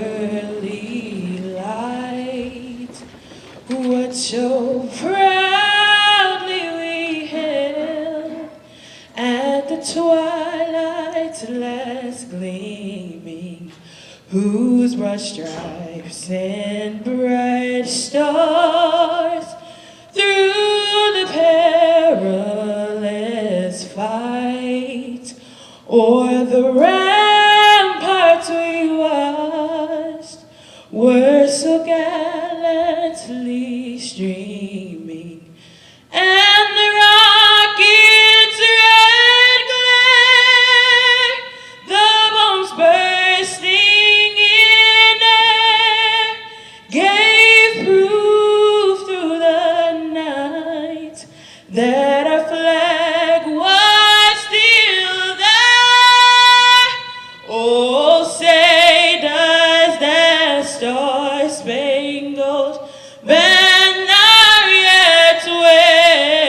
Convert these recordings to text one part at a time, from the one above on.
early light, what so proudly we hailed at the twilight's last gleaming, whose broad stripes and bright stars through the perilous fight o'er the ramparts we watched were so gallantly streaming, and the rocket's red glare, the bombs bursting in air, gave proof through the night that our flag was still there. Oh, say does that star-spangled banner yet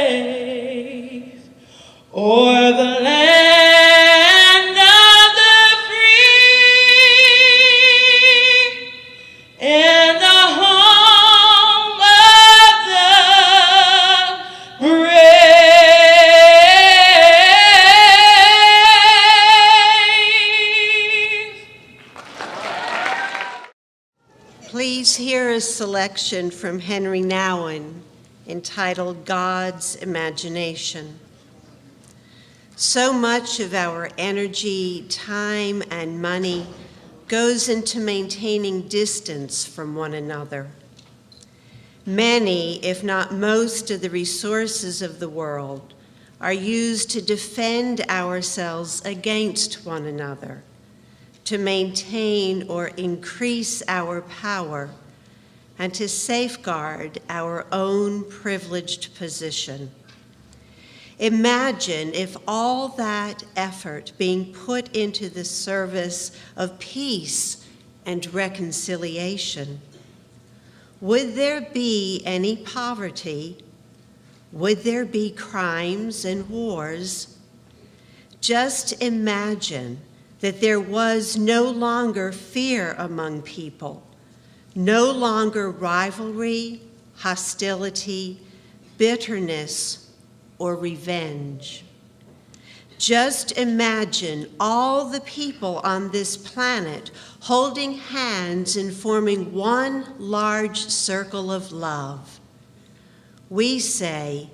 wave o'er the land of the free and the home of the brave. Please hear a selection from Henry Nouwen entitled God's Imagination. So much of our energy, time, and money goes into maintaining distance from one another. Many, if not most, of the resources of the world are used to defend ourselves against one another, to maintain or increase our power, and to safeguard our own privileged position. Imagine if all that effort being put into the service of peace and reconciliation. Would there be any poverty? Would there be crimes and wars? Just imagine that there was no longer fear among people, no longer rivalry, hostility, bitterness, or revenge. Just imagine all the people on this planet holding hands and forming one large circle of love. We say,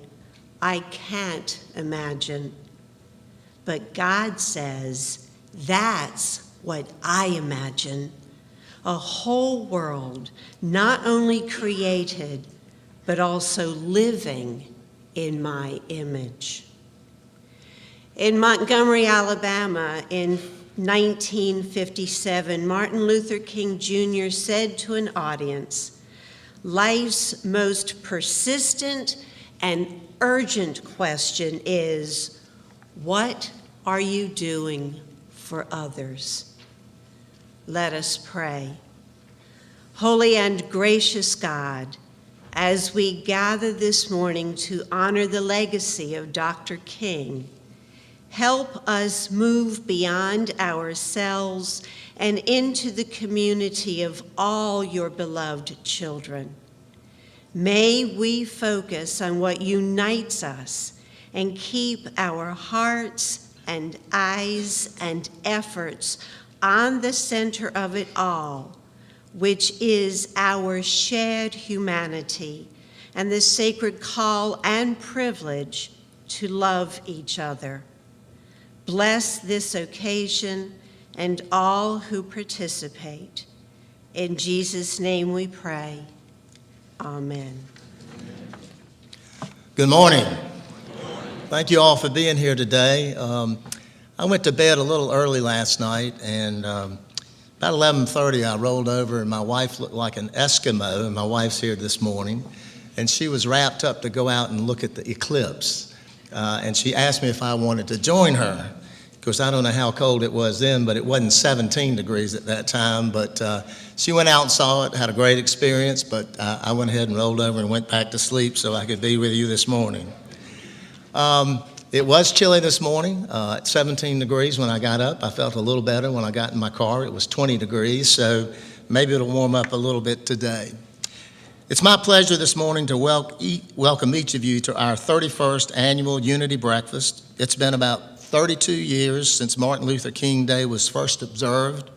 I can't imagine. But God says, that's what I imagine. A whole world not only created, but also living in my image. In Montgomery, Alabama, in 1957, Martin Luther King Jr. said to an audience, life's most persistent and urgent question is, what are you doing for others? Let us pray. Holy and gracious God, as we gather this morning to honor the legacy of Dr. King, help us move beyond ourselves and into the community of all your beloved children. May we focus on what unites us and keep our hearts and eyes and efforts on the center of it all, which is our shared humanity and the sacred call and privilege to love each other. Bless this occasion and all who participate. In Jesus' name we pray. Amen. Good morning. Thank you all for being here today. I went to bed a little early last night, and about 11:30 I rolled over, and my wife looked like an Eskimo, and my wife's here this morning, and she was wrapped up to go out and look at the eclipse. And she asked me if I wanted to join her. Of course, I don't know how cold it was then, but it wasn't 17 degrees at that time. But she went out and saw it, had a great experience, but I went ahead and rolled over and went back to sleep so I could be with you this morning. It was chilly this morning, at 17 degrees when I got up. I felt a little better when I got in my car. It was 20 degrees, so maybe it'll warm up a little bit today. It's my pleasure this morning to welcome each of you to our 31st annual Unity Breakfast. It's been about 32 years since Martin Luther King Day was first observed.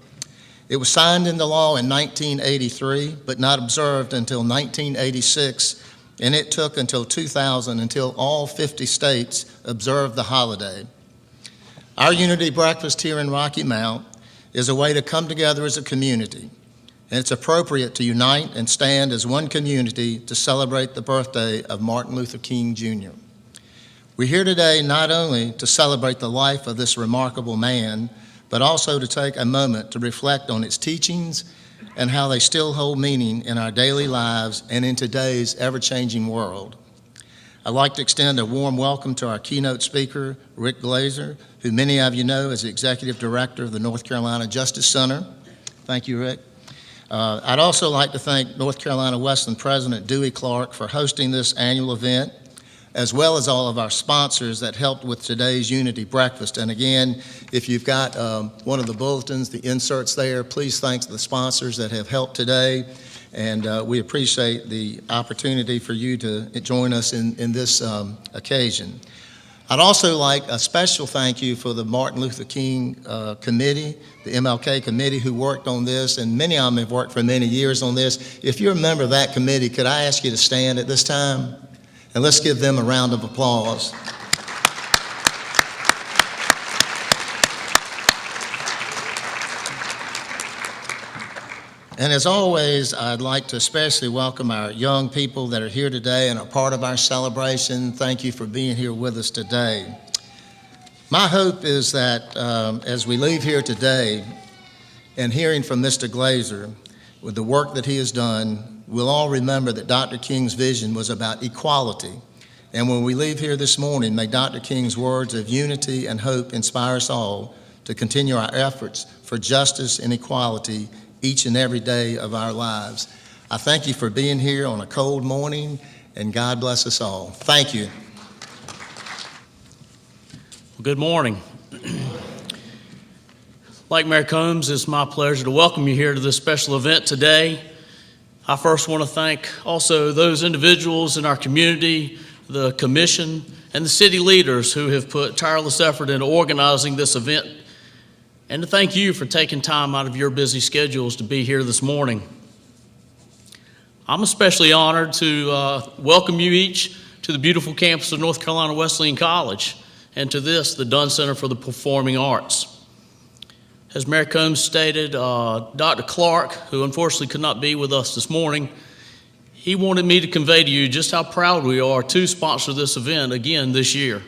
It was signed into law in 1983, but not observed until 1986, and it took until 2000 until all 50 states observed the holiday. Our Unity Breakfast here in Rocky Mount is a way to come together as a community, and it's appropriate to unite and stand as one community to celebrate the birthday of Martin Luther King Jr. We're here today not only to celebrate the life of this remarkable man, but also to take a moment to reflect on its teachings and how they still hold meaning in our daily lives and in today's ever-changing world. I'd like to extend a warm welcome to our keynote speaker, Rick Glazer, who many of you know as the Executive Director of the North Carolina Justice Center. Thank you, Rick. I'd also like to thank North Carolina Wesleyan President Dewey Clark for hosting this annual event, as well as all of our sponsors that helped with today's Unity Breakfast. And again, if you've got one of the bulletins, the inserts there, please thank the sponsors that have helped today. And we appreciate the opportunity for you to join us in this occasion. I'd also like a special thank you for the Martin Luther King Committee, the MLK Committee who worked on this, and many of them have worked for many years on this. If you're a member of that committee, could I ask you to stand at this time? And let's give them a round of applause. And as always, I'd like to especially welcome our young people that are here today and are part of our celebration. Thank you for being here with us today. My hope is that as we leave here today and hearing from Mr. Glazer with the work that he has done, we'll all remember that Dr. King's vision was about equality. And when we leave here this morning, may Dr. King's words of unity and hope inspire us all to continue our efforts for justice and equality each and every day of our lives. I thank you for being here on a cold morning, and God bless us all. Thank you. Well, good morning. Like Mayor Combs, it's my pleasure to welcome you here to this special event today. I first want to thank also those individuals in our community, the commission, and the city leaders who have put tireless effort into organizing this event, and to thank you for taking time out of your busy schedules to be here this morning. I'm especially honored to welcome you each to the beautiful campus of North Carolina Wesleyan College and to this, the Dunn Center for the Performing Arts. As Mayor Combs stated, Dr. Clark, who unfortunately could not be with us this morning, he wanted me to convey to you just how proud we are to sponsor this event again this year.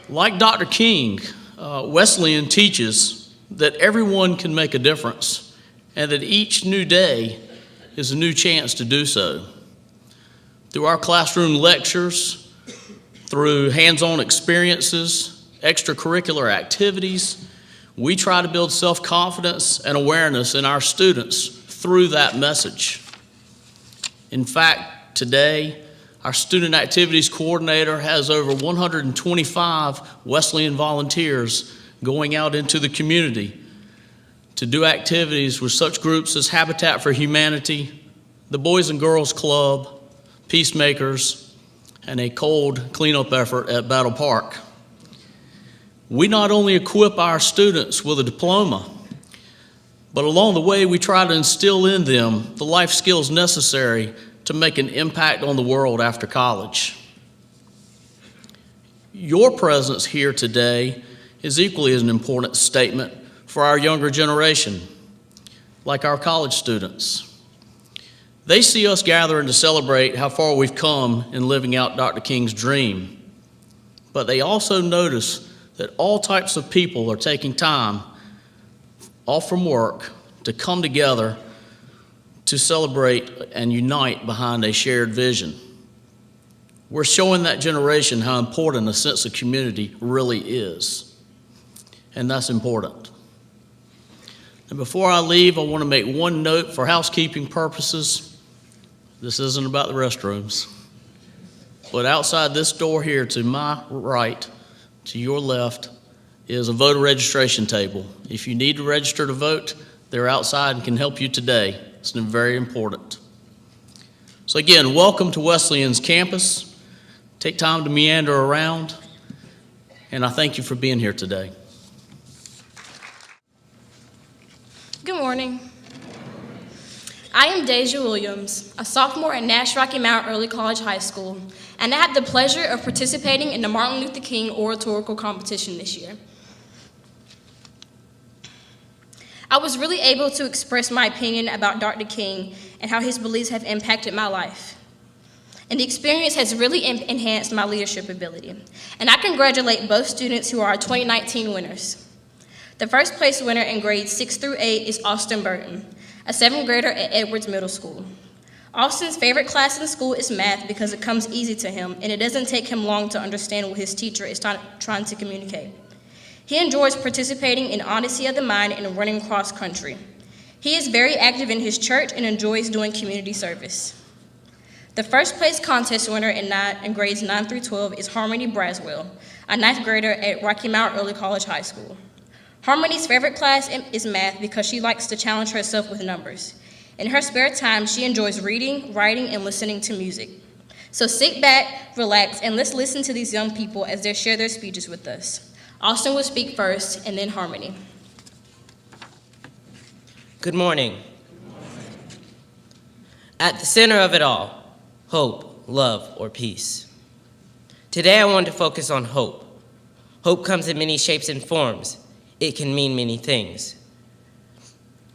Like Dr. King, Wesleyan teaches that everyone can make a difference and that each new day is a new chance to do so. Through our classroom lectures, through hands-on experiences, extracurricular activities, we try to build self-confidence and awareness in our students through that message. In fact, today, our student activities coordinator has over 125 Wesleyan volunteers going out into the community to do activities with such groups as Habitat for Humanity, the Boys and Girls Club, Peacemakers, and a cold cleanup effort at Battle Park. We not only equip our students with a diploma, but along the way we try to instill in them the life skills necessary to make an impact on the world after college. Your presence here today is equally as an important statement for our younger generation, like our college students. They see us gathering to celebrate how far we've come in living out Dr. King's dream, but they also notice that all types of people are taking time off from work to come together to celebrate and unite behind a shared vision. We're showing that generation how important a sense of community really is, and that's important. And before I leave, I want to make one note for housekeeping purposes. This isn't about the restrooms, but outside this door here to my right, to your left, is a voter registration table. If you need to register to vote, They're outside and can help you today. It's very important. So again, welcome to Wesleyan's campus. Take time to meander around, and I thank you for being here today. Good morning. I am Deja Williams, a sophomore at Nash Rocky Mount Early College High School, and I had the pleasure of participating in the Martin Luther King oratorical competition this year. I was really able to express my opinion about Dr. King and how his beliefs have impacted my life. And the experience has really enhanced my leadership ability. And I congratulate both students who are our 2019 winners. The first place winner in grades 6 through 8 is Austin Burton, a 7th grader at Edwards Middle School. Austin's favorite class in school is math because it comes easy to him and it doesn't take him long to understand what his teacher is trying to communicate. He enjoys participating in Odyssey of the Mind and running cross country. He is very active in his church and enjoys doing community service. The first place contest winner in grades 9 through 12 is Harmony Braswell, a 9th grader at Rocky Mount Early College High School. Harmony's favorite class is math because she likes to challenge herself with numbers. In her spare time, she enjoys reading, writing, and listening to music. So sit back, relax, and let's listen to these young people as they share their speeches with us. Austin will speak first, and then Harmony. Good morning. At the center of it all, hope, love, or peace. Today I want to focus on hope. Hope comes in many shapes and forms. It can mean many things.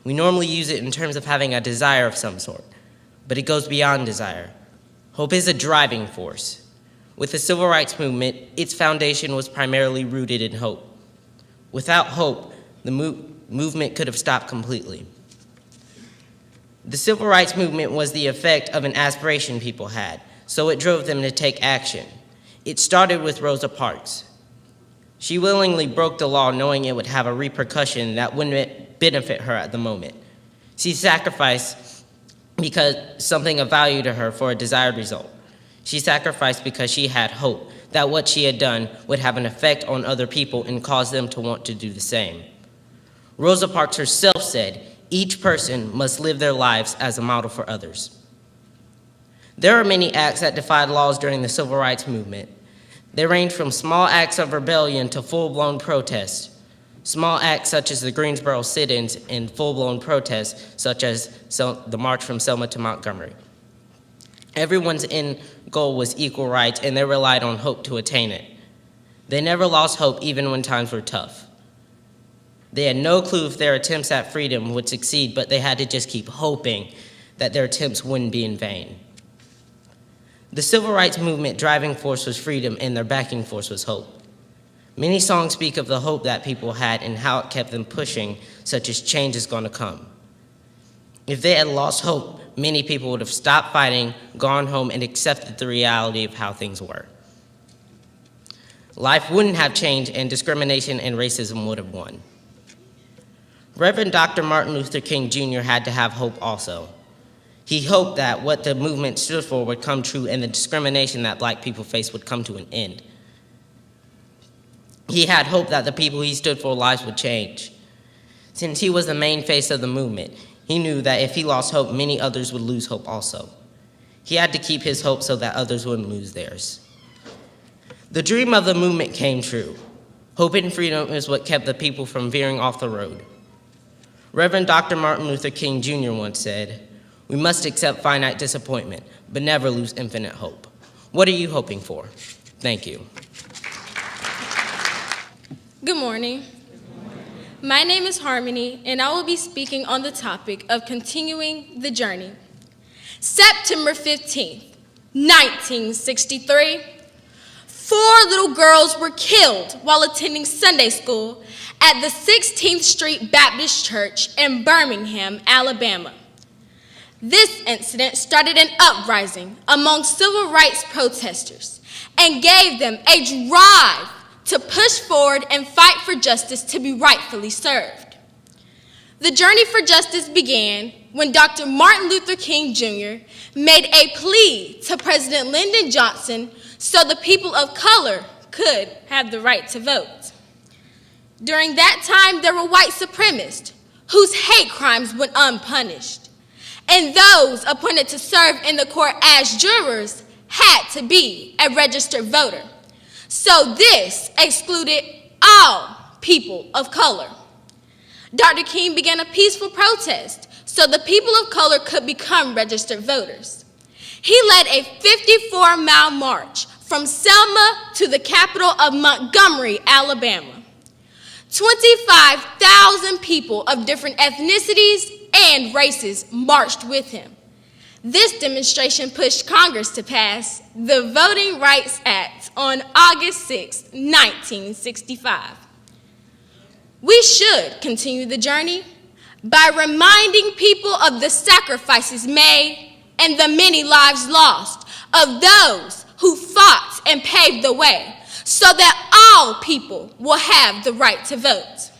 We normally use it in terms of having a desire of some sort, but it goes beyond desire. Hope is a driving force. With the Civil Rights Movement, its foundation was primarily rooted in hope. Without hope, the movement could have stopped completely. The Civil Rights Movement was the effect of an aspiration people had, so it drove them to take action. It started with Rosa Parks. She willingly broke the law knowing it would have a repercussion that wouldn't benefit her at the moment. She sacrificed because something of value to her for a desired result. She sacrificed because she had hope that what she had done would have an effect on other people and cause them to want to do the same. Rosa Parks herself said, "Each person must live their lives as a model for others." There are many acts that defied laws during the Civil Rights Movement. They range from small acts of rebellion to full-blown protests. Small acts such as the Greensboro sit-ins and full-blown protests such as the March from Selma to Montgomery. Everyone's end goal was equal rights, and they relied on hope to attain it. They never lost hope even when times were tough. They had no clue if their attempts at freedom would succeed, but they had to just keep hoping that their attempts wouldn't be in vain. The Civil Rights Movement driving force was freedom, and their backing force was hope. Many songs speak of the hope that people had and how it kept them pushing, such as "Change is Gonna Come." If they had lost hope, many people would have stopped fighting, gone home, and accepted the reality of how things were. Life wouldn't have changed, and discrimination and racism would have won. Reverend Dr. Martin Luther King Jr. had to have hope also. He hoped that what the movement stood for would come true and the discrimination that Black people faced would come to an end. He had hope that the people he stood for lives would change. Since he was the main face of the movement, he knew that if he lost hope, many others would lose hope also. He had to keep his hope so that others wouldn't lose theirs. The dream of the movement came true. Hope and freedom is what kept the people from veering off the road. Reverend Dr. Martin Luther King Jr. once said, "We must accept finite disappointment, but never lose infinite hope." What are you hoping for? Thank you. Good morning. My name is Harmony, and I will be speaking on the topic of continuing the journey. September 15th, 1963, 4 little girls were killed while attending Sunday school at the 16th Street Baptist Church in Birmingham, Alabama. This incident started an uprising among civil rights protesters and gave them a drive to push forward and fight for justice to be rightfully served. The journey for justice began when Dr. Martin Luther King Jr. made a plea to President Lyndon Johnson so the people of color could have the right to vote. During that time, there were white supremacists whose hate crimes went unpunished, and those appointed to serve in the court as jurors had to be a registered voter. So this excluded all people of color. Dr. King began a peaceful protest so the people of color could become registered voters. He led a 54-mile march from Selma to the capital of Montgomery, Alabama. 25,000 people of different ethnicities and races marched with him. This demonstration pushed Congress to pass the Voting Rights Act on August 6, 1965. We should continue the journey by reminding people of the sacrifices made and the many lives lost of those who fought and paved the way so that all people will have the right to vote.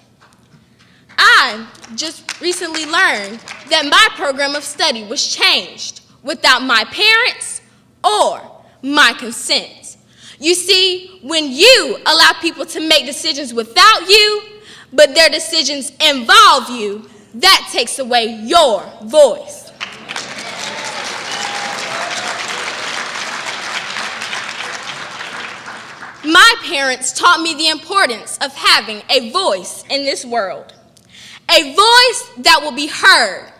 I just recently learned that my program of study was changed without my parents or my consent. You see, when you allow people to make decisions without you, but their decisions involve you, that takes away your voice. My parents taught me the importance of having a voice in this world. A voice that will be heard.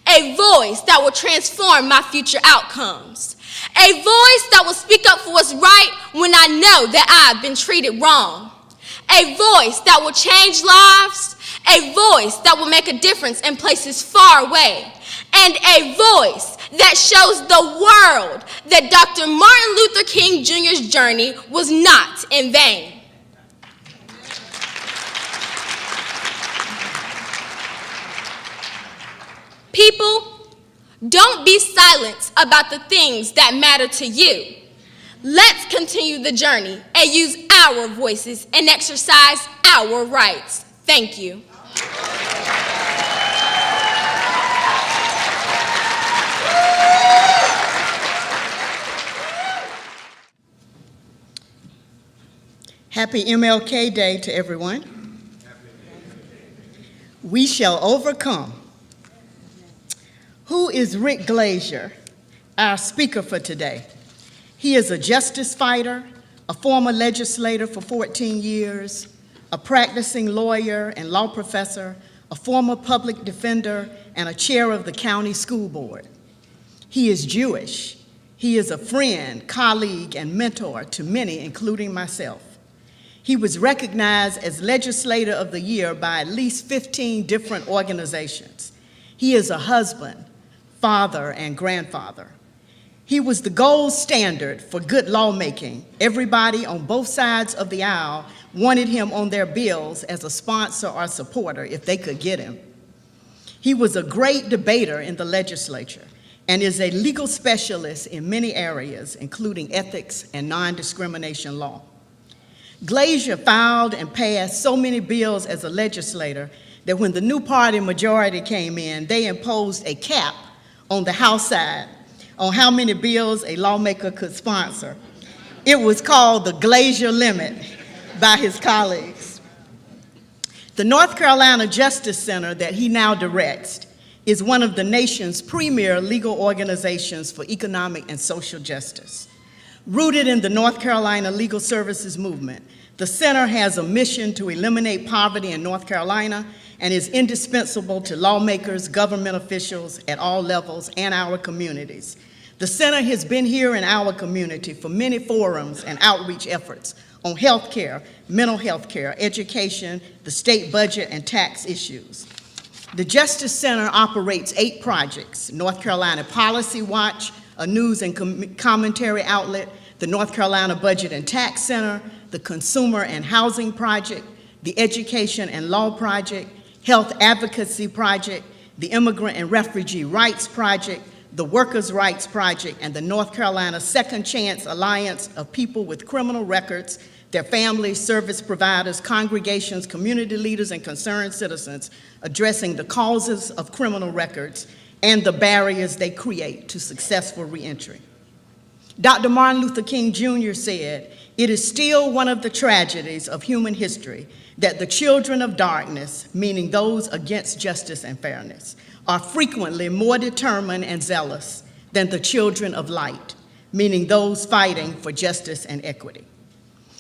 A voice that will transform my future outcomes. A voice that will speak up for what's right when I know that I've been treated wrong. A voice that will change lives. A voice that will make a difference in places far away. And a voice that shows the world that Dr. Martin Luther King Jr.'s journey was not in vain. People, don't be silent about the things that matter to you. Let's continue the journey and use our voices and exercise our rights. Thank you. Happy MLK Day to everyone. We shall overcome. Who is Rick Glazier, our speaker for today? He is a justice fighter, a former legislator for 14 years, a practicing lawyer and law professor, a former public defender, and a chair of the county school board. He is Jewish. He is a friend, colleague, and mentor to many, including myself. He was recognized as Legislator of the Year by at least 15 different organizations. He is a husband, father, and grandfather. He was the gold standard for good lawmaking. Everybody on both sides of the aisle wanted him on their bills as a sponsor or supporter if they could get him. He was a great debater in the legislature and is a legal specialist in many areas, including ethics and non-discrimination law. Glazier filed and passed so many bills as a legislator that when the new party majority came in, they imposed a cap on the House side on how many bills a lawmaker could sponsor. It was called the Glazier limit by his colleagues. The North Carolina Justice Center that he now directs is one of the nation's premier legal organizations for economic and social justice. Rooted in the North Carolina legal services movement, the center has a mission to eliminate poverty in North Carolina and is indispensable to lawmakers, government officials at all levels, and our communities. The center has been here in our community for many forums and outreach efforts on health care, mental health care, education, the state budget, and tax issues. The Justice Center operates 8 projects: North Carolina Policy Watch, a news and commentary outlet, the North Carolina Budget and Tax Center, the Consumer and Housing Project, the Education and Law Project, Health Advocacy Project, the Immigrant and Refugee Rights Project, the Workers' Rights Project, and the North Carolina Second Chance Alliance of people with criminal records, their families, service providers, congregations, community leaders, and concerned citizens addressing the causes of criminal records and the barriers they create to successful reentry. Dr. Martin Luther King Jr. said, "It is still one of the tragedies of human history that the children of darkness, meaning those against justice and fairness, are frequently more determined and zealous than the children of light, meaning those fighting for justice and equity."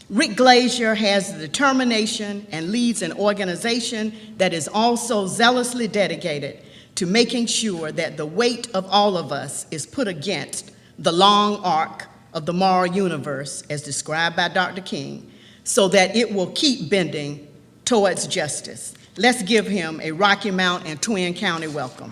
Rick Glazier has the determination and leads an organization that is also zealously dedicated to making sure that the weight of all of us is put against the long arc of the moral universe, as described by Dr. King, so that it will keep bending towards justice. Let's give him a Rocky Mount and Twin County welcome.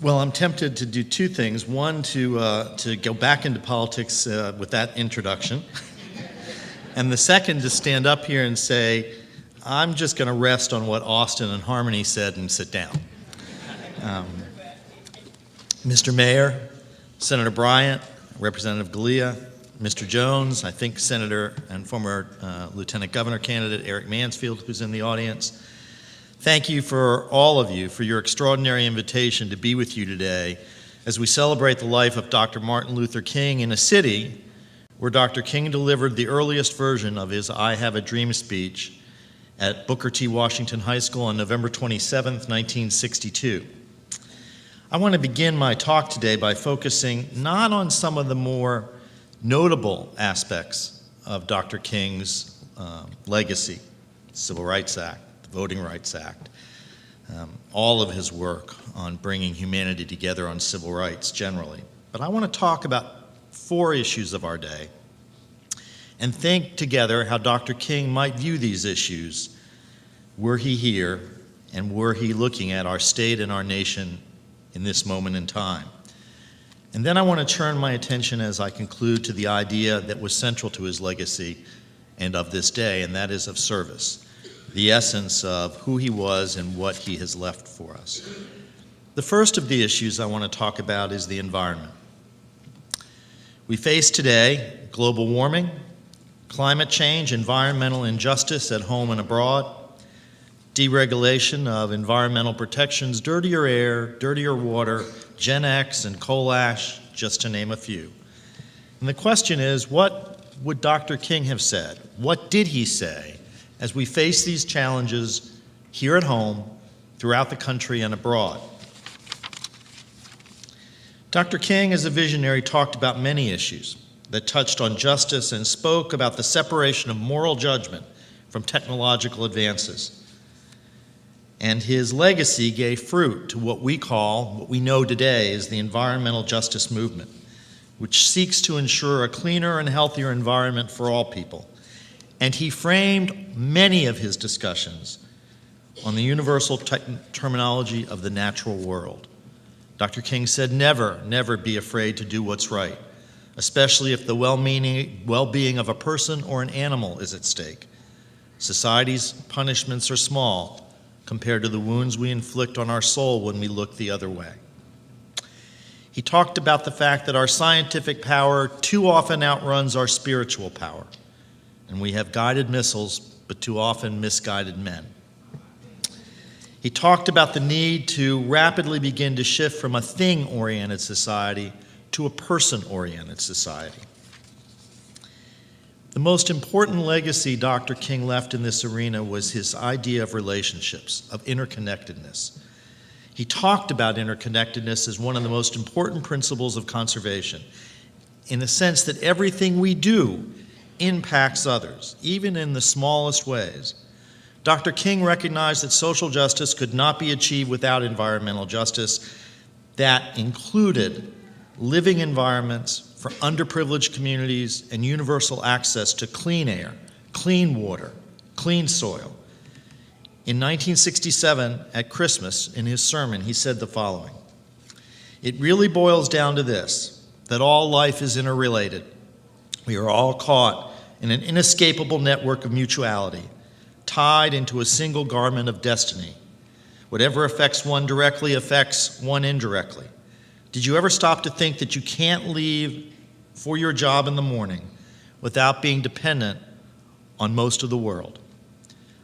Well, I'm tempted to do two things. One, to go back into politics with that introduction. And the second, to stand up here and say, I'm just going to rest on what Austin and Harmony said and sit down. Mr. Mayor, Senator Bryant, Representative Galea, Mr. Jones, I think Senator and former Lieutenant Governor candidate Eric Mansfield, who's in the audience. Thank you for all of you for your extraordinary invitation to be with you today as we celebrate the life of Dr. Martin Luther King in a city where Dr. King delivered the earliest version of his I Have a Dream speech at Booker T. Washington High School on November 27, 1962. I want to begin my talk today by focusing not on some of the more notable aspects of Dr. King's legacy, Civil Rights Act, the Voting Rights Act, all of his work on bringing humanity together on civil rights generally. But I want to talk about 4 issues of our day and think together how Dr. King might view these issues were he here and were he looking at our state and our nation in this moment in time. And then I want to turn my attention as I conclude to the idea that was central to his legacy and of this day, and that is of service, the essence of who he was and what he has left for us. The first of the issues I want to talk about is the environment. We face today global warming, climate change, environmental injustice at home and abroad, deregulation of environmental protections, dirtier air, dirtier water, Gen X and coal ash, just to name a few. And the question is, what would Dr. King have said? What did he say as we face these challenges here at home, throughout the country, and abroad? Dr. King, as a visionary, talked about many issues that touched on justice and spoke about the separation of moral judgment from technological advances. And his legacy gave fruit to what we know today as the environmental justice movement, which seeks to ensure a cleaner and healthier environment for all people. And he framed many of his discussions on the universal terminology of the natural world. Dr. King said, never, never be afraid to do what's right, especially if the well-being of a person or an animal is at stake. Society's punishments are small compared to the wounds we inflict on our soul when we look the other way. He talked about the fact that our scientific power too often outruns our spiritual power, and we have guided missiles, but too often misguided men. He talked about the need to rapidly begin to shift from a thing-oriented society to a person-oriented society. The most important legacy Dr. King left in this arena was his idea of relationships, of interconnectedness. He talked about interconnectedness as one of the most important principles of conservation, in the sense that everything we do impacts others, even in the smallest ways. Dr. King recognized that social justice could not be achieved without environmental justice. That included living environments for underprivileged communities and universal access to clean air, clean water, clean soil. In 1967, at Christmas, in his sermon, he said the following: "It really boils down to this, that all life is interrelated. We are all caught in an inescapable network of mutuality, tied into a single garment of destiny. Whatever affects one directly affects one indirectly. Did you ever stop to think that you can't leave for your job in the morning without being dependent on most of the world.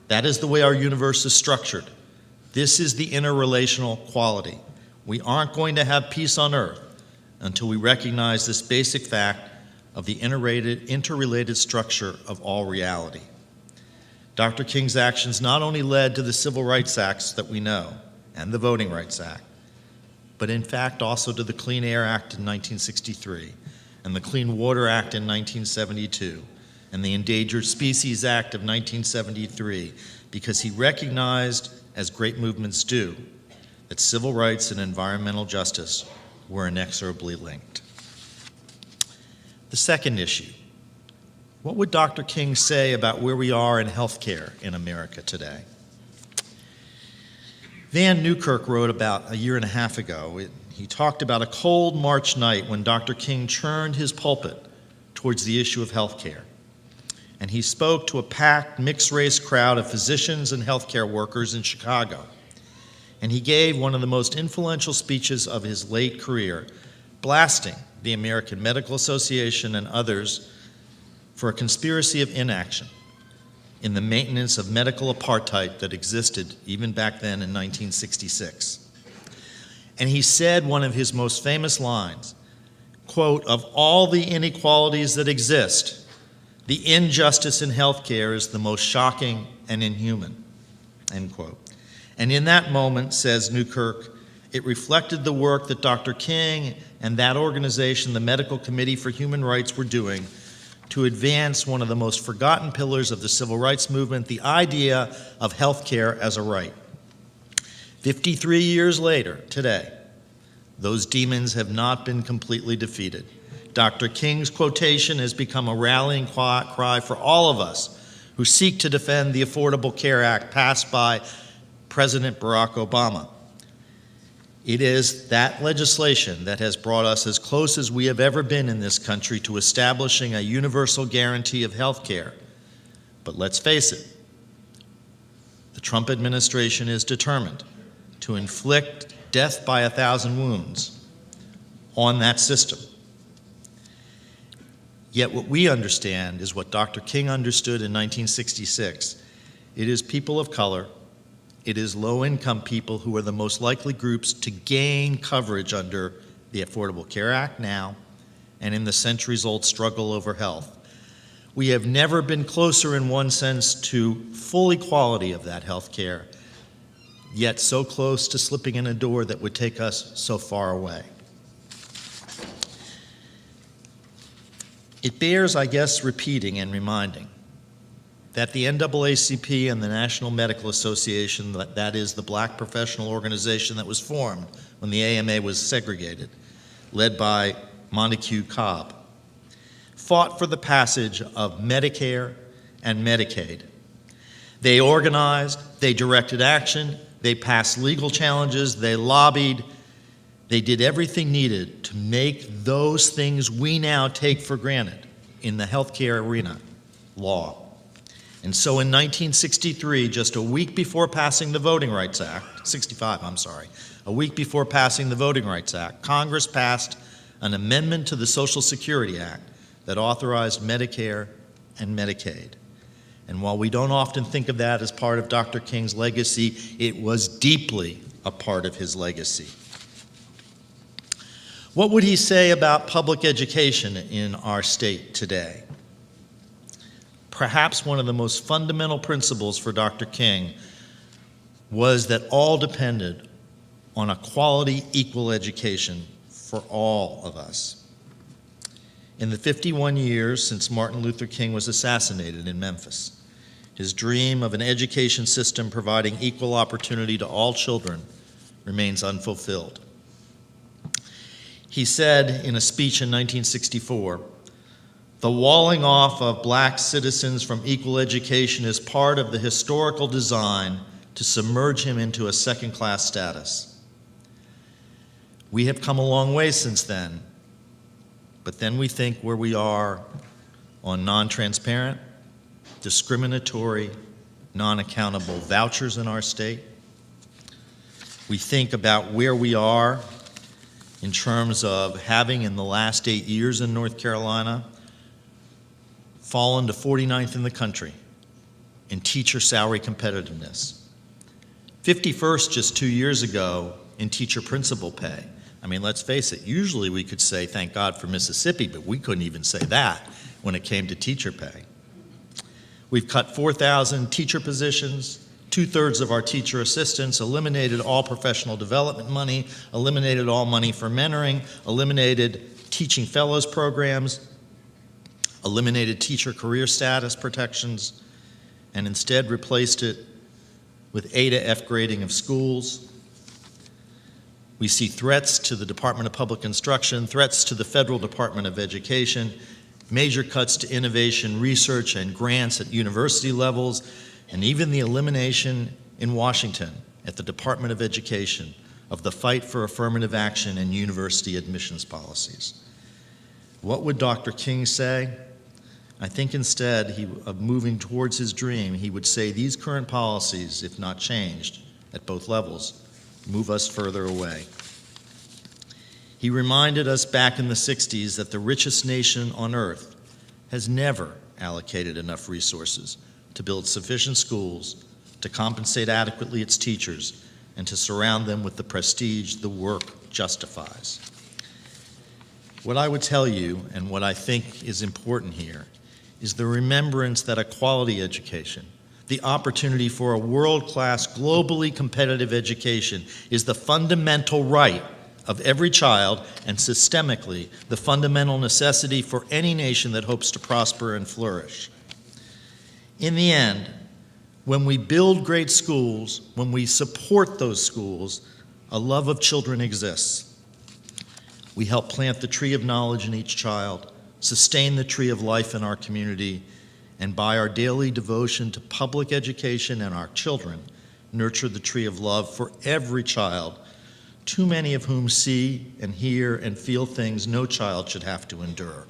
That is the way our universe is structured. This is the interrelational quality. We aren't going to have peace on earth until we recognize this basic fact of the interrelated structure of all reality. Dr. King's actions not only led to the Civil Rights Acts that we know and the Voting Rights Act, but in fact also to the Clean Air Act in 1963 and the Clean Water Act in 1972 and the Endangered Species Act of 1973, because he recognized, as great movements do, that civil rights and environmental justice were inexorably linked. The second issue: what would Dr. King say about where we are in healthcare in America today? Van Newkirk wrote about a year and a half ago. He talked about a cold March night when Dr. King turned his pulpit towards the issue of healthcare. And he spoke to a packed, mixed-race crowd of physicians and healthcare workers in Chicago. And he gave one of the most influential speeches of his late career, blasting the American Medical Association and others for a conspiracy of inaction in the maintenance of medical apartheid that existed even back then in 1966. And he said one of his most famous lines, quote, "Of all the inequalities that exist, the injustice in healthcare is the most shocking and inhuman," end quote. And in that moment, says Newkirk, it reflected the work that Dr. King and that organization, the Medical Committee for Human Rights, were doing to advance one of the most forgotten pillars of the civil rights movement, the idea of healthcare as a right. 53 years later, today, those demons have not been completely defeated. Dr. King's quotation has become a rallying cry for all of us who seek to defend the Affordable Care Act passed by President Barack Obama. It is that legislation that has brought us as close as we have ever been in this country to establishing a universal guarantee of health care. But let's face it, the Trump administration is determined to inflict death by 1,000 wounds on that system. Yet what we understand is what Dr. King understood in 1966. It is people of color, it is low-income people who are the most likely groups to gain coverage under the Affordable Care Act now and in the centuries-old struggle over health. We have never been closer in one sense to full equality of that health care, yet so close to slipping in a door that would take us so far away. It bears, I guess, repeating and reminding that the NAACP and the National Medical Association, that is the black professional organization that was formed when the AMA was segregated, led by Montague Cobb, fought for the passage of Medicare and Medicaid. They organized, they directed action, they passed legal challenges, they lobbied, they did everything needed to make those things we now take for granted in the healthcare arena law. And so in 1963, just a week before passing the Voting Rights Act, a week before passing the Voting Rights Act, Congress passed an amendment to the Social Security Act that authorized Medicare and Medicaid. And while we don't often think of that as part of Dr. King's legacy, it was deeply a part of his legacy. What would he say about public education in our state today? Perhaps one of the most fundamental principles for Dr. King was that all depended on a quality, equal education for all of us. In the 51 years since Martin Luther King was assassinated in Memphis, his dream of an education system providing equal opportunity to all children remains unfulfilled. He said in a speech in 1964, "The walling off of black citizens from equal education is part of the historical design to submerge him into a second-class status." We have come a long way since then, but then we think where we are on non-transparent, discriminatory, non-accountable vouchers in our state. We think about where we are in terms of having, in the last 8 years in North Carolina, fallen to 49th in the country in teacher salary competitiveness. 51st just 2 years ago in teacher principal pay. I mean, let's face it, usually we could say, thank God for Mississippi, but we couldn't even say that when it came to teacher pay. We've cut 4,000 teacher positions, 2/3 of our teacher assistants, eliminated all professional development money, eliminated all money for mentoring, eliminated teaching fellows programs, eliminated teacher career status protections, and instead replaced it with A to F grading of schools. We see threats to the Department of Public Instruction, threats to the Federal Department of Education, major cuts to innovation, research, and grants at university levels, and even the elimination in Washington at the Department of Education of the fight for affirmative action and university admissions policies. What would Dr. King say? I think instead of moving towards his dream, he would say these current policies, if not changed at both levels, move us further away. He reminded us back in the 60s that the richest nation on earth has never allocated enough resources to build sufficient schools, to compensate adequately its teachers, and to surround them with the prestige the work justifies. What I would tell you, and what I think is important here, is the remembrance that a quality education, the opportunity for a world-class, globally competitive education, is the fundamental right of every child, and systemically, the fundamental necessity for any nation that hopes to prosper and flourish. In the end, when we build great schools, when we support those schools, a love of children exists. We help plant the tree of knowledge in each child, sustain the tree of life in our community, and by our daily devotion to public education and our children, nurture the tree of love for every child, too many of whom see and hear and feel things no child should have to endure.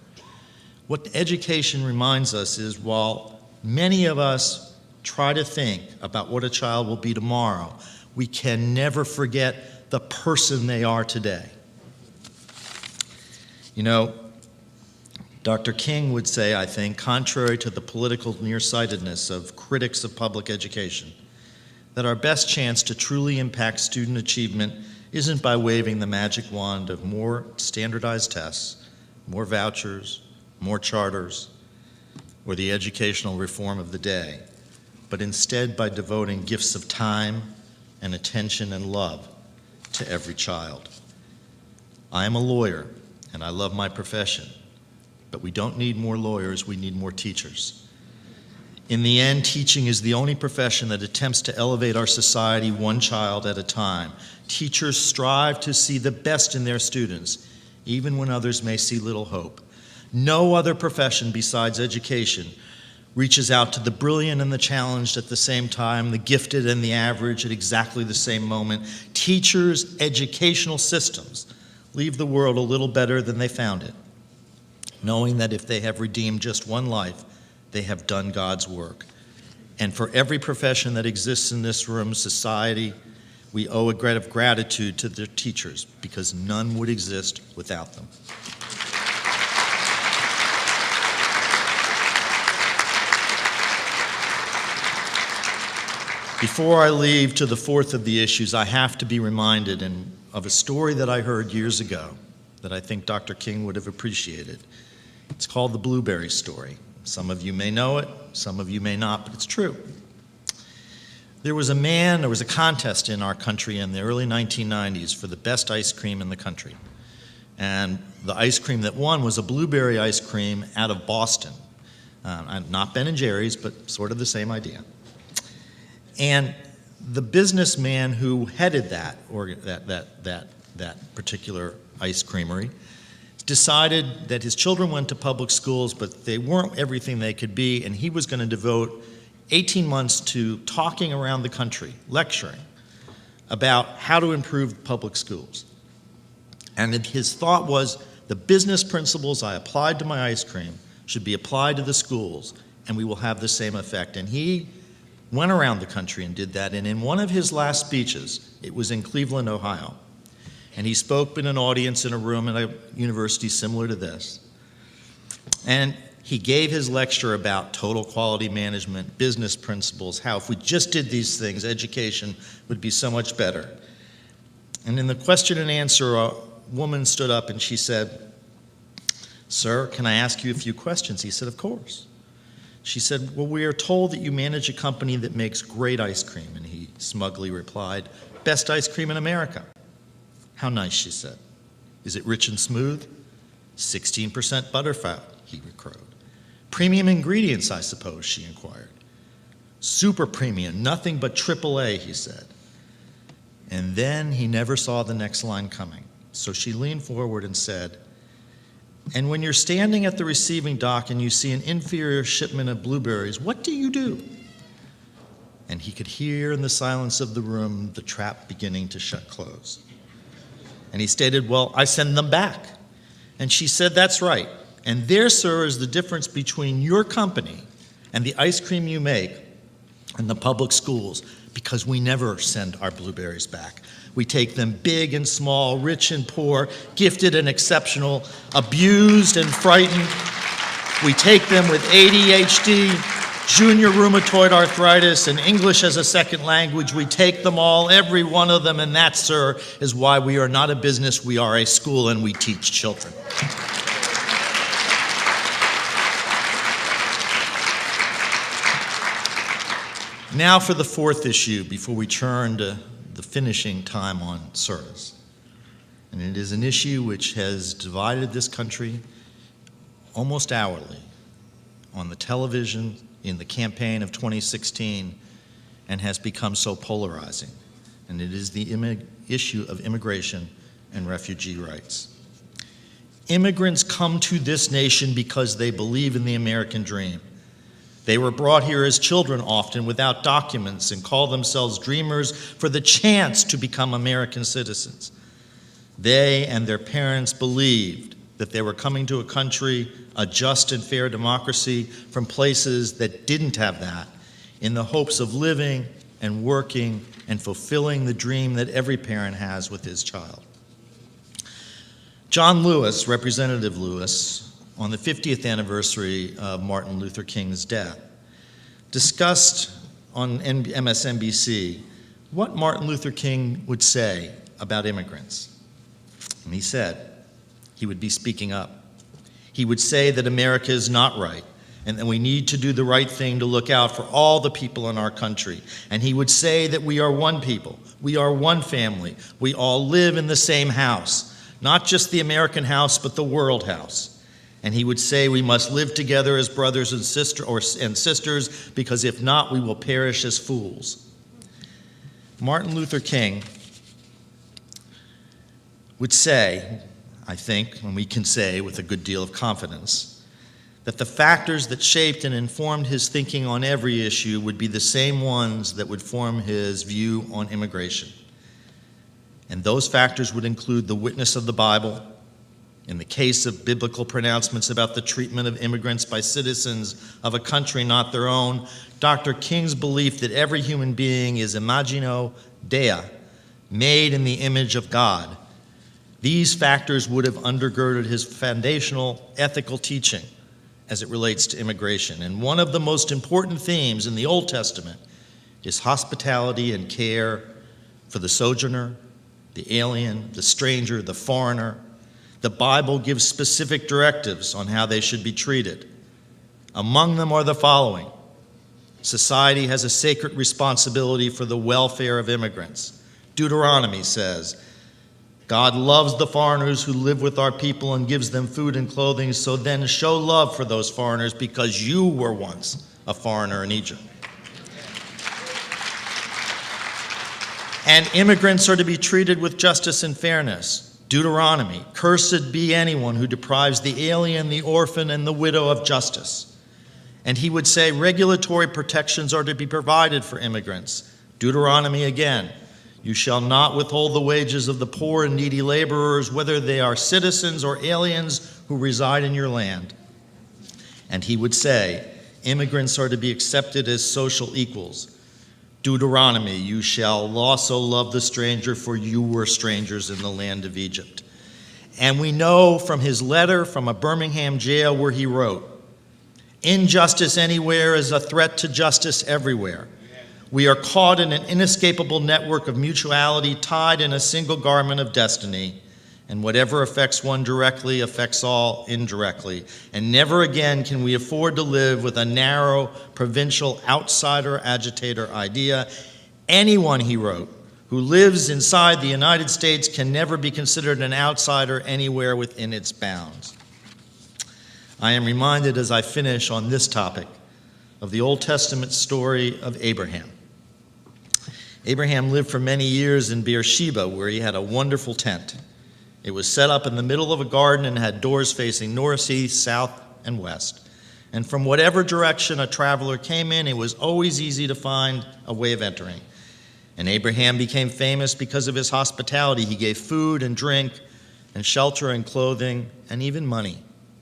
What education reminds us is, while many of us try to think about what a child will be tomorrow, we can never forget the person they are today. You know, Dr. King would say, I think, contrary to the political nearsightedness of critics of public education, that our best chance to truly impact student achievement isn't by waving the magic wand of more standardized tests, more vouchers, more charters, or the educational reform of the day, but instead by devoting gifts of time and attention and love to every child. I am a lawyer, and I love my profession, but we don't need more lawyers, we need more teachers. In the end, teaching is the only profession that attempts to elevate our society one child at a time. Teachers strive to see the best in their students, even when others may see little hope. No other profession besides education reaches out to the brilliant and the challenged at the same time, the gifted and the average at exactly the same moment. Teachers' educational systems leave the world a little better than they found it, knowing that if they have redeemed just one life, they have done God's work. And for every profession that exists in this room, society, we owe a debt of gratitude to their teachers, because none would exist without them. Before I leave to the fourth of the issues, I have to be reminded of a story that I heard years ago that I think Dr. King would have appreciated. It's called the Blueberry Story. Some of you may know it, some of you may not, but it's true. There was a contest in our country in the early 1990s for the best ice cream in the country. And the ice cream that won was a blueberry ice cream out of Boston. Not Ben & Jerry's, but sort of the same idea. And the businessman who headed that particular ice creamery decided that his children went to public schools, but they weren't everything they could be, and he was going to devote 18 months to talking around the country, lecturing about how to improve public schools. And his thought was, the business principles I applied to my ice cream should be applied to the schools, and we will have the same effect. And he went around the country and did that, and in one of his last speeches, it was in Cleveland, Ohio, And he spoke in an audience in a room at a university similar to this. And he gave his lecture about total quality management, business principles, how if we just did these things, education would be so much better. And in the question and answer, a woman stood up and she said, "Sir, can I ask you a few questions?" He said, "Of course." She said, "Well, we are told that you manage a company that makes great ice cream." And he smugly replied, "Best ice cream in America." "How nice," she said. "Is it rich and smooth?" 16% butterfat, he crowed. "Premium ingredients, I suppose," she inquired. "Super premium, nothing but AAA," he said. And then he never saw the next line coming. So she leaned forward and said, "And when you're standing at the receiving dock and you see an inferior shipment of blueberries, what do you do?" And he could hear in the silence of the room the trap beginning to shut close. And he stated, "Well, I send them back." And she said, "That's right. And there, sir, is the difference between your company and the ice cream you make in the public schools, because we never send our blueberries back. We take them big and small, rich and poor, gifted and exceptional, abused and frightened. We take them with ADHD, junior rheumatoid arthritis, and English as a second language. We take them all, every one of them, and that, sir, is why we are not a business, we are a school, and we teach children." Now for the fourth issue before we turn to the finishing time on service. And it is an issue which has divided this country almost hourly on the television in the campaign of 2016 and has become so polarizing. And it is the issue of immigration and refugee rights. Immigrants come to this nation because they believe in the American dream. They were brought here as children often without documents and call themselves dreamers for the chance to become American citizens. They and their parents believed that they were coming to a country, a just and fair democracy, from places that didn't have that, in the hopes of living and working and fulfilling the dream that every parent has with his child. John Lewis, Representative Lewis, on the 50th anniversary of Martin Luther King's death, discussed on MSNBC what Martin Luther King would say about immigrants. And he said he would be speaking up. He would say that America is not right, and that we need to do the right thing to look out for all the people in our country. And he would say that we are one people, we are one family, we all live in the same house, not just the American house, but the world house. And he would say we must live together as brothers and sisters, because if not, we will perish as fools. Martin Luther King would say, I think, and we can say with a good deal of confidence, that the factors that shaped and informed his thinking on every issue would be the same ones that would form his view on immigration. And those factors would include the witness of the Bible, in the case of biblical pronouncements about the treatment of immigrants by citizens of a country not their own, Dr. King's belief that every human being is imagino Dei, made in the image of God. These factors would have undergirded his foundational ethical teaching as it relates to immigration. And one of the most important themes in the Old Testament is hospitality and care for the sojourner, the alien, the stranger, the foreigner. The Bible gives specific directives on how they should be treated. Among them are the following. Society has a sacred responsibility for the welfare of immigrants. Deuteronomy says, God loves the foreigners who live with our people and gives them food and clothing, so then show love for those foreigners because you were once a foreigner in Egypt. And immigrants are to be treated with justice and fairness. Deuteronomy, cursed be anyone who deprives the alien, the orphan, and the widow of justice. And he would say regulatory protections are to be provided for immigrants. Deuteronomy again, you shall not withhold the wages of the poor and needy laborers, whether they are citizens or aliens who reside in your land. And he would say, immigrants are to be accepted as social equals. Deuteronomy, you shall also love the stranger, for you were strangers in the land of Egypt. And we know from his letter from a Birmingham jail where he wrote, injustice anywhere is a threat to justice everywhere. We are caught in an inescapable network of mutuality tied in a single garment of destiny, and whatever affects one directly affects all indirectly. And never again can we afford to live with a narrow, provincial, outsider, agitator idea. Anyone, he wrote, who lives inside the United States can never be considered an outsider anywhere within its bounds. I am reminded as I finish on this topic of the Old Testament story of Abraham. Abraham lived for many years in Beersheba, where he had a wonderful tent. It was set up in the middle of a garden and had doors facing north, east, south, and west. And from whatever direction a traveler came in, it was always easy to find a way of entering. And Abraham became famous because of his hospitality. He gave food and drink and shelter and clothing and even money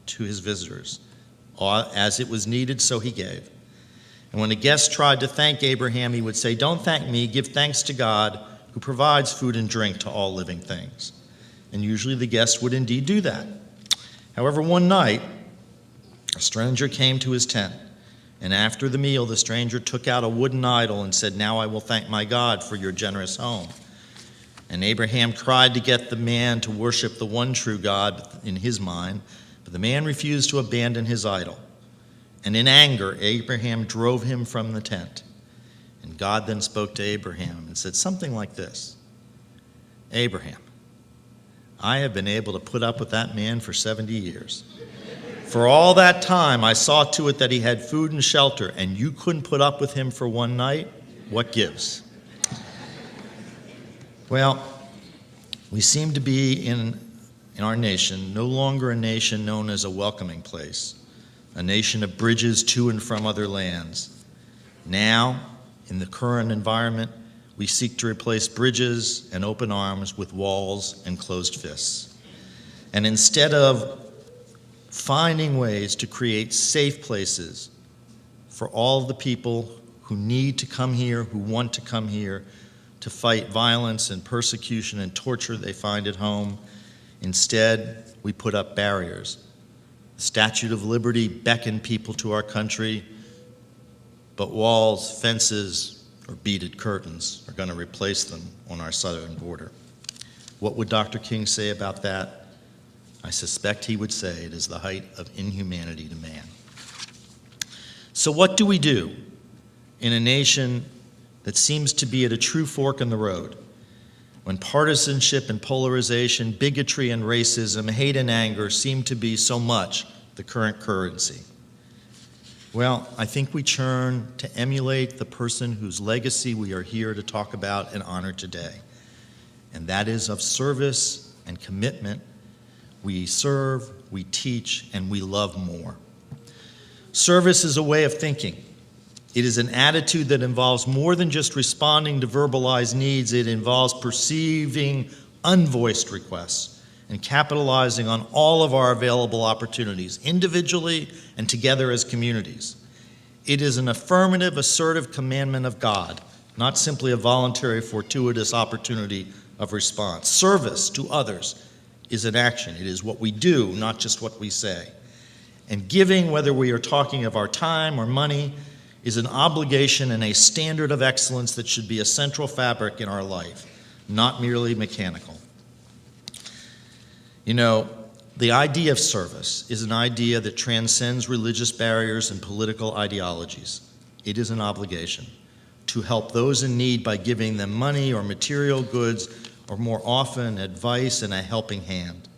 to his visitors. As it was needed, so he gave. And when a guest tried to thank Abraham, he would say, don't thank me, give thanks to God who provides food and drink to all living things. And usually the guest would indeed do that. However, one night, a stranger came to his tent, and after the meal, the stranger took out a wooden idol and said, now I will thank my God for your generous home. And Abraham tried to get the man to worship the one true God in his mind, but the man refused to abandon his idol. And in anger, Abraham drove him from the tent. And God then spoke to Abraham and said something like this, Abraham, I have been able to put up with that man for 70 years. For all that time, I saw to it that he had food and shelter, and you couldn't put up with him for one night? What gives? Well, we seem to be in our nation no longer a nation known as a welcoming place, a nation of bridges to and from other lands. Now, in the current environment, we seek to replace bridges and open arms with walls and closed fists. And instead of finding ways to create safe places for all of the people who need to come here, who want to come here, to fight violence and persecution and torture they find at home, instead, we put up barriers. The Statue of Liberty beckoned people to our country, but walls, fences, or beaded curtains are going to replace them on our southern border. What would Dr. King say about that? I suspect he would say it is the height of inhumanity to man. So what do we do in a nation that seems to be at a true fork in the road, when partisanship and polarization, bigotry and racism, hate and anger seem to be so much the current currency? Well, I think we turn to emulate the person whose legacy we are here to talk about and honor today, and that is of service and commitment. We serve, we teach, and we love more. Service is a way of thinking. It is an attitude that involves more than just responding to verbalized needs. It involves perceiving unvoiced requests and capitalizing on all of our available opportunities, individually and together as communities. It is an affirmative, assertive commandment of God, not simply a voluntary, fortuitous opportunity of response. Service to others is an action. It is what we do, not just what we say. And giving, whether we are talking of our time or money, is an obligation and a standard of excellence that should be a central fabric in our life, not merely mechanical. You know, the idea of service is an idea that transcends religious barriers and political ideologies. It is an obligation to help those in need by giving them money or material goods, or more often, advice and a helping hand.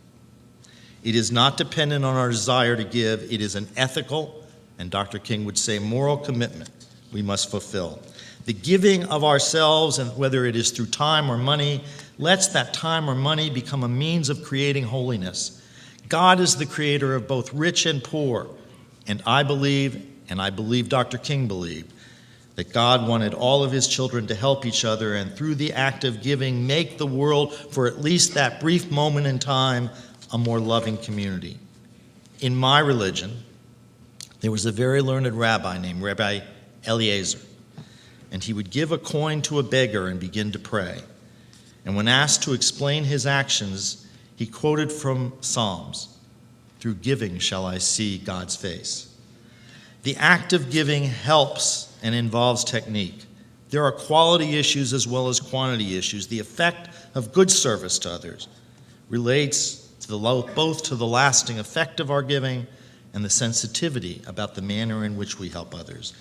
It is not dependent on our desire to give. It is an ethical, and Dr. King would say moral commitment we must fulfill. The giving of ourselves, and whether it is through time or money, lets that time or money become a means of creating holiness. God is the creator of both rich and poor, and I believe Dr. King believed, that God wanted all of his children to help each other and through the act of giving make the world, for at least that brief moment in time, a more loving community. In my religion, there was a very learned rabbi named Rabbi Eliezer. and he would give a coin to a beggar and begin to pray. And when asked to explain his actions, he quoted from Psalms, "Through giving shall I see God's face." The act of giving helps and involves technique. There are quality issues as well as quantity issues. The effect of good service to others relates to both to the lasting effect of our giving and the sensitivity about the manner in which we help others.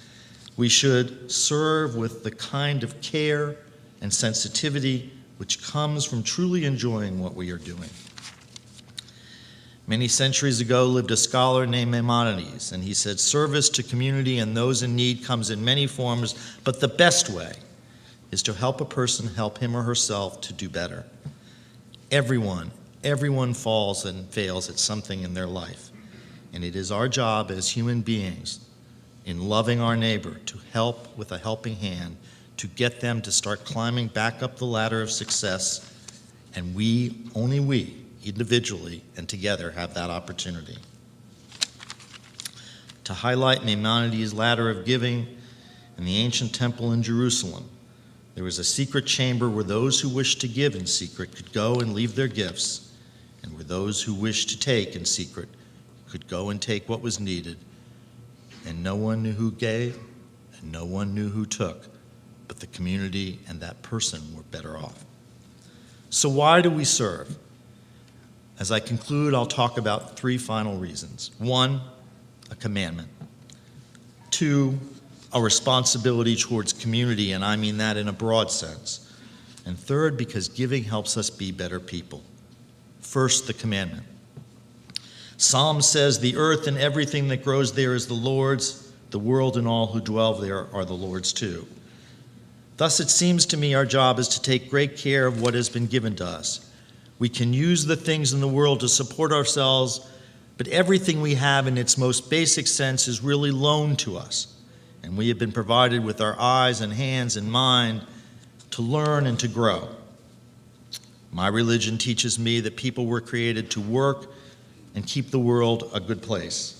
We should serve with the kind of care and sensitivity which comes from truly enjoying what we are doing. Many centuries ago lived a scholar named Maimonides, and he said, "Service to community and those in need comes in many forms, but the best way is to help a person help him or herself to do better." Everyone falls and fails at something in their life, and it is our job as human beings, in loving our neighbor, to help with a helping hand, to get them to start climbing back up the ladder of success, and only we, individually and together, have that opportunity. To highlight Maimonides' ladder of giving, in the ancient temple in Jerusalem, there was a secret chamber where those who wished to give in secret could go and leave their gifts, and where those who wished to take in secret could go and take what was needed. And no one knew who gave, and no one knew who took, but the community and that person were better off. So why do we serve? As I conclude, I'll talk about three final reasons. 1, a commandment. 2, a responsibility towards community, and I mean that in a broad sense. And 3rd, because giving helps us be better people. First, the commandment. Psalm says, "The earth and everything that grows there is the Lord's. The world and all who dwell there are the Lord's too." Thus, it seems to me our job is to take great care of what has been given to us. We can use the things in the world to support ourselves, but everything we have in its most basic sense is really loaned to us, and we have been provided with our eyes and hands and mind to learn and to grow. My religion teaches me that people were created to work and keep the world a good place,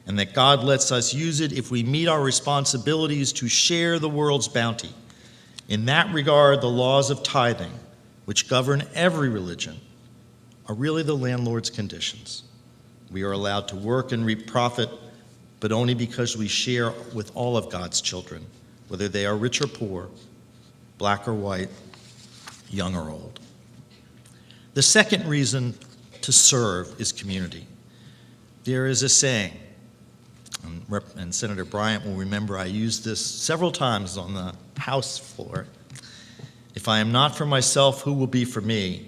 and that God lets us use it if we meet our responsibilities to share the world's bounty. In that regard, the laws of tithing, which govern every religion, are really the landlord's conditions. We are allowed to work and reap profit, but only because we share with all of God's children, whether they are rich or poor, black or white, young or old. The second reason to serve is community. There is a saying, and Senator Bryant will remember I used this several times on the House floor: "If I am not for myself, who will be for me?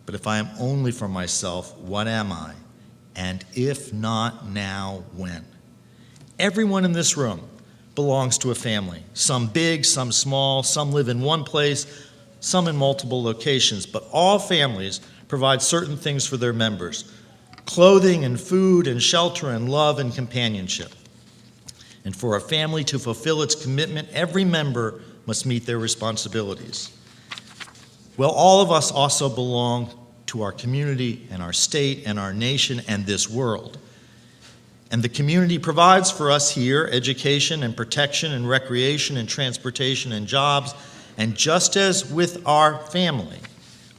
But if I am only for myself, what am I? And if not now, when?" Everyone in this room belongs to a family, some big, some small, some live in one place, some in multiple locations, but all families provide certain things for their members: clothing and food and shelter and love and companionship. And for a family to fulfill its commitment, every member must meet their responsibilities. Well, all of us also belong to our community and our state and our nation and this world. And the community provides for us here education and protection and recreation and transportation and jobs. And just as with our family,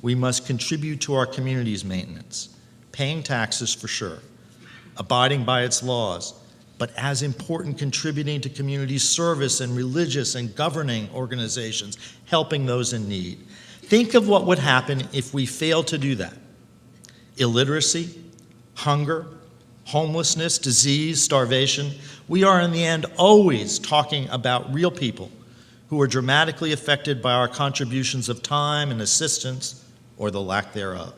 we must contribute to our community's maintenance, paying taxes for sure, abiding by its laws, but as important, contributing to community service and religious and governing organizations, helping those in need. Think of what would happen if we failed to do that. Illiteracy, hunger, homelessness, disease, starvation. We are in the end always talking about real people who are dramatically affected by our contributions of time and assistance, or the lack thereof.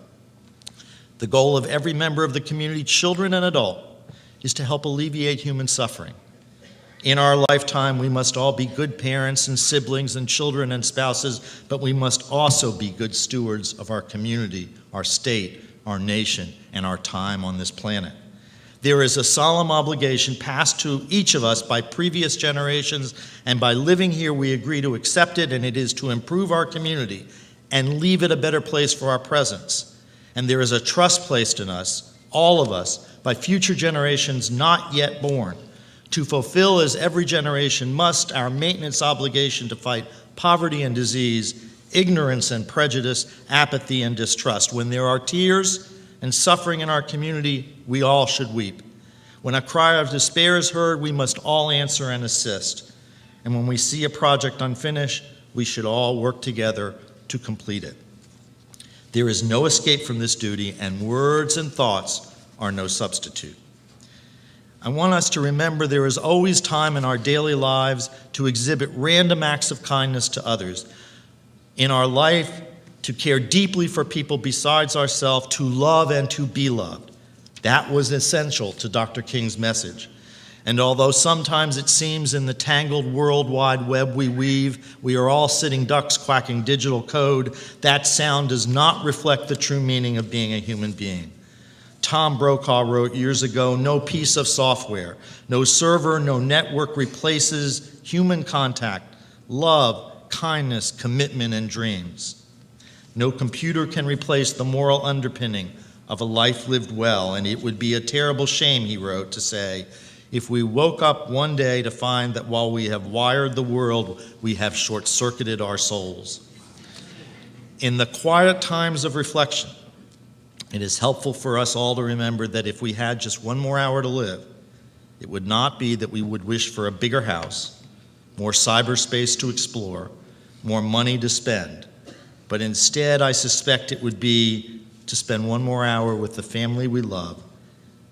The goal of every member of the community, children and adult, is to help alleviate human suffering. In our lifetime, we must all be good parents and siblings and children and spouses, but we must also be good stewards of our community, our state, our nation, and our time on this planet. There is a solemn obligation passed to each of us by previous generations, and by living here we agree to accept it, and it is to improve our community and leave it a better place for our presence. And there is a trust placed in us, all of us, by future generations not yet born, to fulfill, as every generation must, our maintenance obligation to fight poverty and disease, ignorance and prejudice, apathy and distrust. When there are tears and suffering in our community, we all should weep. When a cry of despair is heard, we must all answer and assist. And when we see a project unfinished, we should all work together to complete it. There is no escape from this duty, and words and thoughts are no substitute. I want us to remember there is always time in our daily lives to exhibit random acts of kindness to others. In our life, to care deeply for people besides ourselves, to love and to be loved. That was essential to Dr. King's message. And although sometimes it seems in the tangled World Wide Web we weave, we are all sitting ducks quacking digital code, that sound does not reflect the true meaning of being a human being. Tom Brokaw wrote years ago, "No piece of software, no server, no network replaces human contact, love, kindness, commitment, and dreams. No computer can replace the moral underpinning of a life lived well, and it would be a terrible shame," he wrote, to say, "if we woke up one day to find that while we have wired the world, we have short-circuited our souls." In the quiet times of reflection, it is helpful for us all to remember that if we had just one more hour to live, it would not be that we would wish for a bigger house, more cyberspace to explore, more money to spend, but instead I suspect it would be to spend one more hour with the family we love,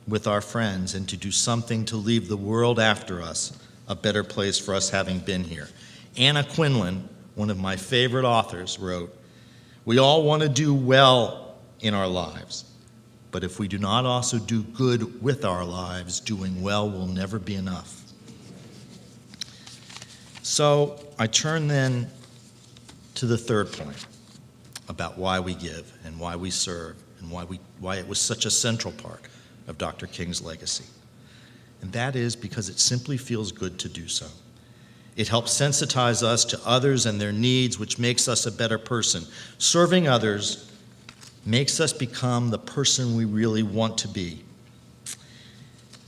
with our friends, and to do something to leave the world after us a better place for us having been here. Anna Quinlan, one of my favorite authors, wrote, "We all want to do well in our lives, but if we do not also do good with our lives, doing well will never be enough." So I turn then to the third point about why we give and why we serve and why it was such a central part of Dr. King's legacy. And that is because it simply feels good to do so. It helps sensitize us to others and their needs, which makes us a better person. Serving others makes us become the person we really want to be.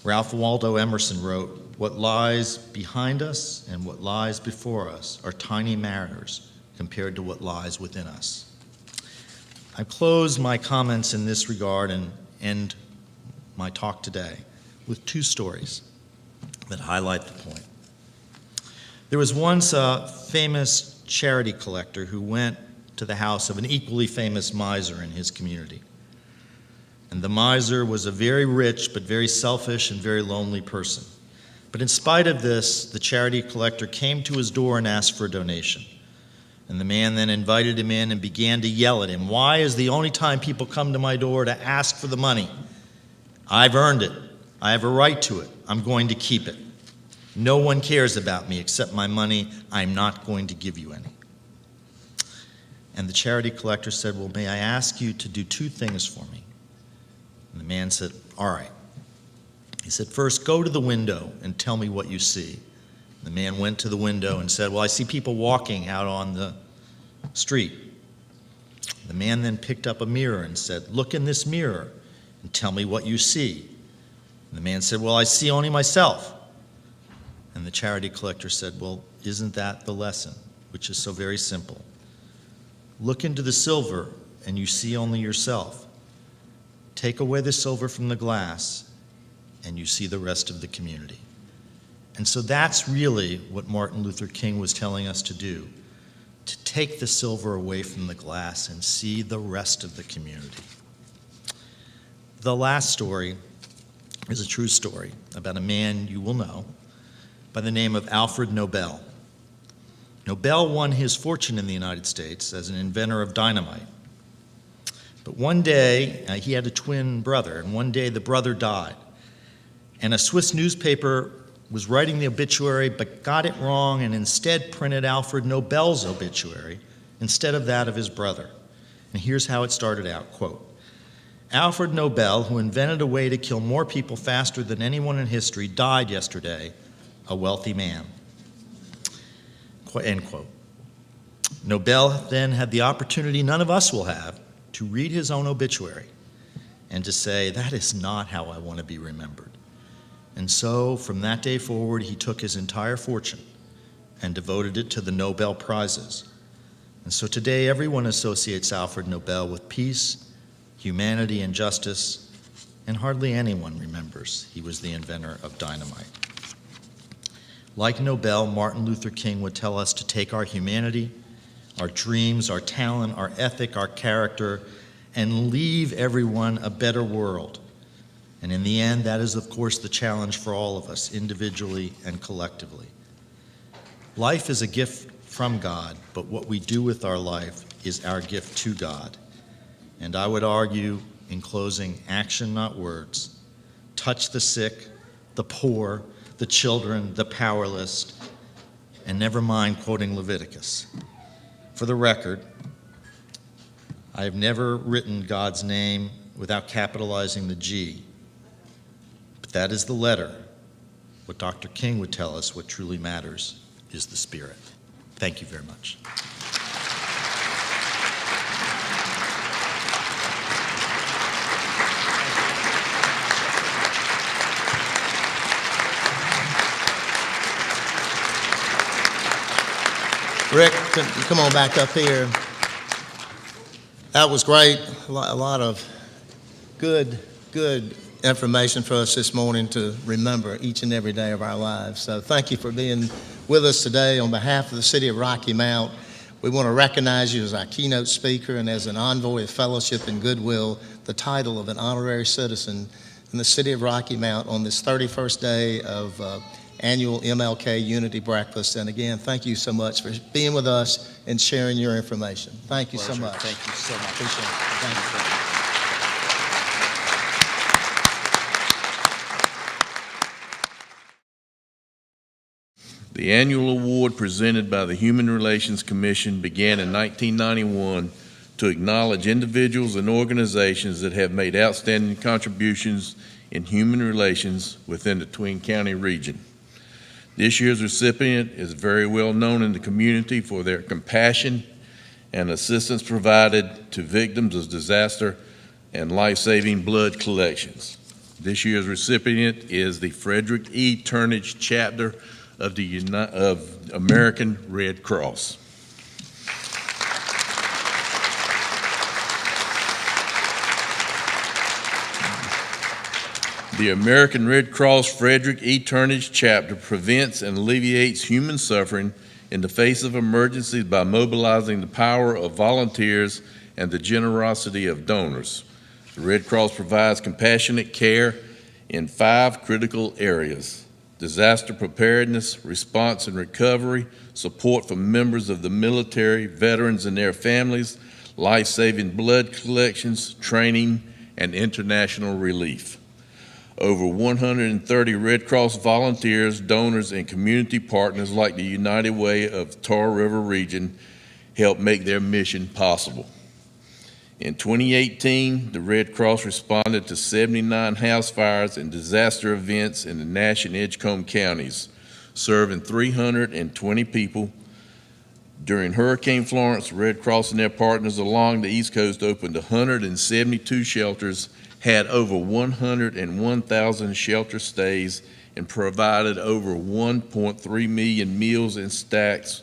Ralph Waldo Emerson wrote, "What lies behind us and what lies before us are tiny matters compared to what lies within us." I close my comments in this regard and end my talk today with two stories that highlight the point. There was once a famous charity collector who went to the house of an equally famous miser in his community. And the miser was a very rich but very selfish and very lonely person. But in spite of this, the charity collector came to his door and asked for a donation. And the man then invited him in and began to yell at him, "Why is the only time people come to my door to ask for the money? I've earned it. I have a right to it. I'm going to keep it. No one cares about me except my money. I'm not going to give you any." And the charity collector said, "Well, may I ask you to do two things for me?" And the man said, "All right." He said, "First, go to the window and tell me what you see." The man went to the window and said, "Well, I see people walking out on the street." The man then picked up a mirror and said, "Look in this mirror and tell me what you see." And the man said, "Well, I see only myself." And the charity collector said, "Well, isn't that the lesson, which is so very simple? Look into the silver and you see only yourself. Take away the silver from the glass and you see the rest of the community." And so that's really what Martin Luther King was telling us to do, to take the silver away from the glass and see the rest of the community. The last story is a true story about a man you will know by the name of Alfred Nobel. Nobel won his fortune in the United States as an inventor of dynamite. But one day, he had a twin brother, and one day the brother died. And a Swiss newspaper was writing the obituary but got it wrong and instead printed Alfred Nobel's obituary instead of that of his brother. And here's how it started out, quote, "Alfred Nobel, who invented a way to kill more people faster than anyone in history, died yesterday, a wealthy man." End quote. Nobel then had the opportunity none of us will have to read his own obituary and to say, "That is not how I want to be remembered." And so, from that day forward, he took his entire fortune and devoted it to the Nobel Prizes. And so today, everyone associates Alfred Nobel with peace, humanity, and justice, and hardly anyone remembers he was the inventor of dynamite. Like Nobel, Martin Luther King would tell us to take our humanity, our dreams, our talent, our ethic, our character, and leave everyone a better world. And in the end, that is, of course, the challenge for all of us, individually and collectively. Life is a gift from God, but what we do with our life is our gift to God. And I would argue, in closing, action, not words. Touch the sick, the poor, the children, the powerless, and never mind quoting Leviticus. For the record, I have never written God's name without capitalizing the G, but that is the letter. What Dr. King would tell us, what truly matters is the spirit. Thank you very much. Rick, come on back up here. That was great. A lot of good information for us this morning to remember each and every day of our lives. So thank you for being with us today. On behalf of the City of Rocky Mount, we want to recognize you as our keynote speaker and as an envoy of fellowship and goodwill, the title of an honorary citizen in the City of Rocky Mount on this 31st day of annual MLK Unity Breakfast. And again, thank you so much for being with us and sharing your information. Thank you so much. Thank you so much. Appreciate it. Thank you. The annual award presented by the Human Relations Commission began in 1991 to acknowledge individuals and organizations that have made outstanding contributions in human relations within the Twin County region. This year's recipient is very well known in the community for their compassion and assistance provided to victims of disaster and life-saving blood collections. This year's recipient is the Frederick E. Turnage Chapter of the American Red Cross. The American Red Cross Frederick E. Turnage Chapter prevents and alleviates human suffering in the face of emergencies by mobilizing the power of volunteers and the generosity of donors. The Red Cross provides compassionate care in 5 critical areas: disaster preparedness, response and recovery, support for members of the military, veterans and their families, life-saving blood collections, training, and international relief. Over 130 Red Cross volunteers, donors, and community partners like the United Way of Tar River Region help make their mission possible. In 2018, the Red Cross responded to 79 house fires and disaster events in the Nash and Edgecombe counties, serving 320 people. During Hurricane Florence, the Red Cross and their partners along the East Coast opened 172 shelters, had over 101,000 shelter stays, and provided over 1.3 million meals and snacks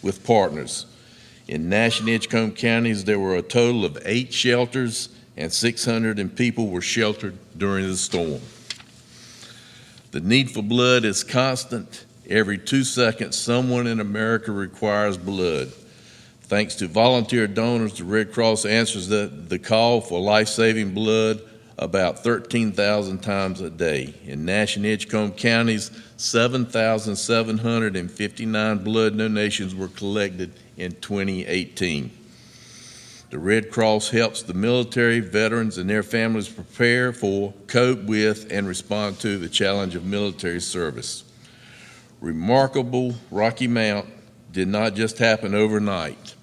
with partners. In Nash and Edgecombe counties, there were a total of 8 shelters, and 600 people were sheltered during the storm. The need for blood is constant. Every 2 seconds, someone in America requires blood. Thanks to volunteer donors, the Red Cross answers the call for life-saving blood about 13,000 times a day. In Nash and Edgecombe counties, 7,759 blood donations were collected in 2018. The Red Cross helps the military, veterans, and their families prepare for, cope with, and respond to the challenge of military service. Remarkable Rocky Mount did not just happen overnight.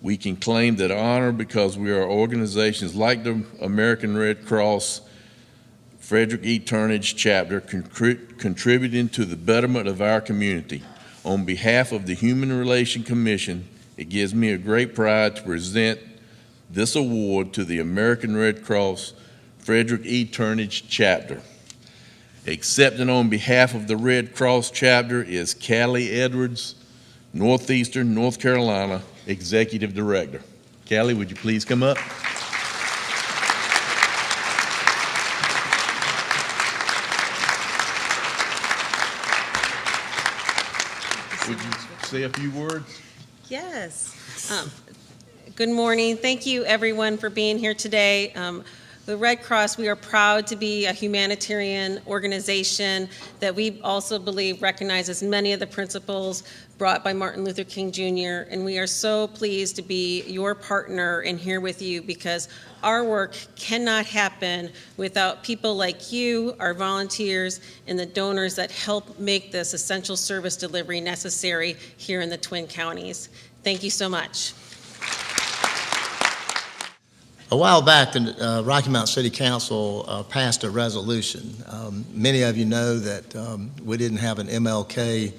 We can claim that honor because we are organizations like the American Red Cross Frederick E. Turnage Chapter contributing to the betterment of our community. On behalf of the Human Relations Commission, it gives me a great pride to present this award to the American Red Cross Frederick E. Turnage Chapter. Accepting on behalf of the Red Cross chapter is Callie Edwards, Northeastern North Carolina Executive Director. Callie, would you please come up? Would you say a few words? Yes. Good morning. Thank you, everyone, for being here today. The Red Cross, we are proud to be a humanitarian organization that we also believe recognizes many of the principles brought by Martin Luther King Jr., and we are so pleased to be your partner and here with you because our work cannot happen without people like you, our volunteers, and the donors that help make this essential service delivery necessary here in the Twin Counties. Thank you so much. A while back, the Rocky Mount City Council passed a resolution. Many of you know that we didn't have an MLK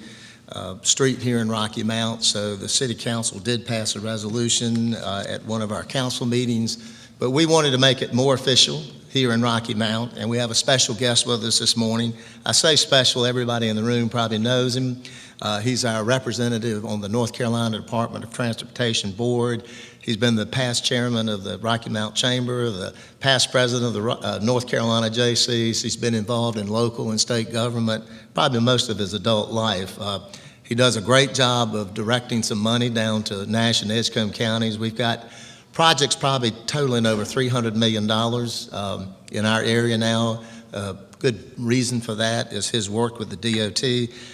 street here in Rocky Mount, so the City Council did pass a resolution at one of our council meetings, but we wanted to make it more official here in Rocky Mount, and we have a special guest with us this morning. I say special, everybody in the room probably knows him. He's our representative on the North Carolina Department of Transportation Board. He's been the past chairman of the Rocky Mount Chamber, the past president of the North Carolina JCs. He's been involved in local and state government probably most of his adult life. He does a great job of directing some money down to Nash and Edgecombe counties. We've got projects probably totaling over $300 million in our area now. Good reason for that is his work with the DOT.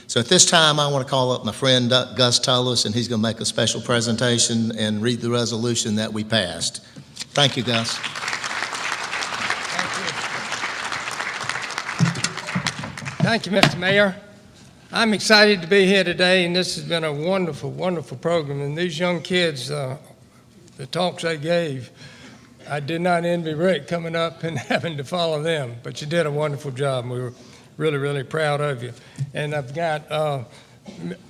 So at this time, I want to call up my friend Gus Tullis, and he's going to make a special presentation and read the resolution that we passed. Thank you, Gus. Thank you, Mr. Mayor. I'm excited to be here today, and this has been a wonderful, wonderful program. And these young kids, the talks they gave, I did not envy Rick coming up and having to follow them, but you did a wonderful job, and we were really, really proud of you. And I've got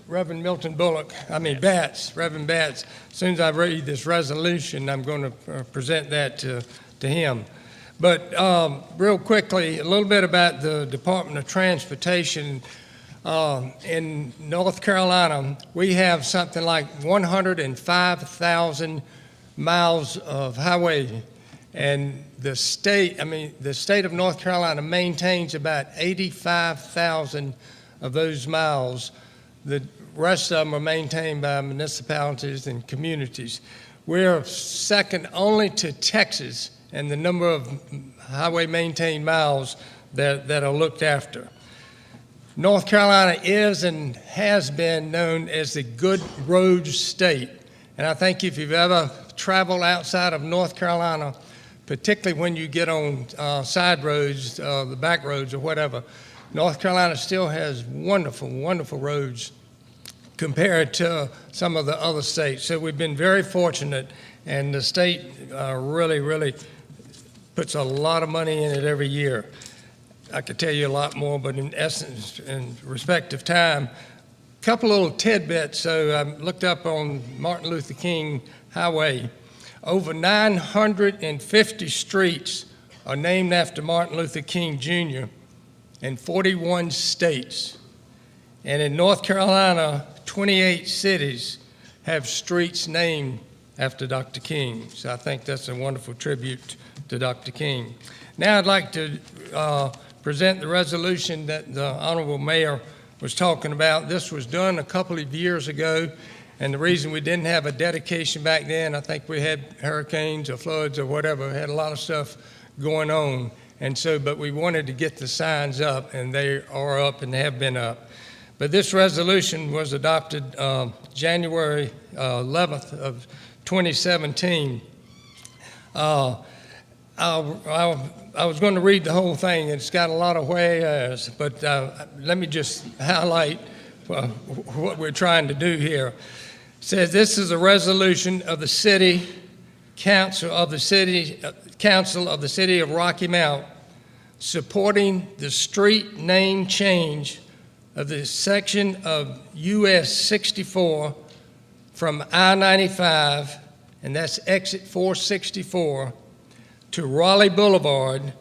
Reverend Milton Bullock, Reverend Batts. As soon as I read this resolution, I'm going to present that to him. But real quickly, a little bit about the Department of Transportation. In North Carolina, we have something like 105,000 miles of highway, and the state of North Carolina maintains about 85,000 of those miles. The rest of them are maintained by municipalities and communities. We're second only to Texas in the number of highway maintained miles that are looked after. North Carolina is and has been known as the good roads state. And I think if you've ever traveled outside of North Carolina, particularly when you get on side roads, the back roads or whatever, North Carolina still has wonderful, wonderful roads compared to some of the other states. So we've been very fortunate, and the state really, really puts a lot of money in it every year. I could tell you a lot more, but in essence, in respect of time, a couple little tidbits. So I looked up on Martin Luther King Highway. Over 950 streets are named after Martin Luther King Jr. in 41 states. And in North Carolina, 28 cities have streets named after Dr. King. So I think that's a wonderful tribute to Dr. King. Now I'd like to present the resolution that the Honorable Mayor was talking about. This was done a couple of years ago, and the reason we didn't have a dedication back then, I think we had hurricanes or floods or whatever, we had a lot of stuff going on. And so, but we wanted to get the signs up, and they are up and have been up. But this resolution was adopted January 11th of 2017. I was going to read the whole thing. It's got a lot of whereas, but let me just highlight what we're trying to do here. It says this is a resolution of the City Council of the City of Rocky Mount supporting the street name change of the section of US 64 from I-95, and that's exit 464, to Raleigh Boulevard,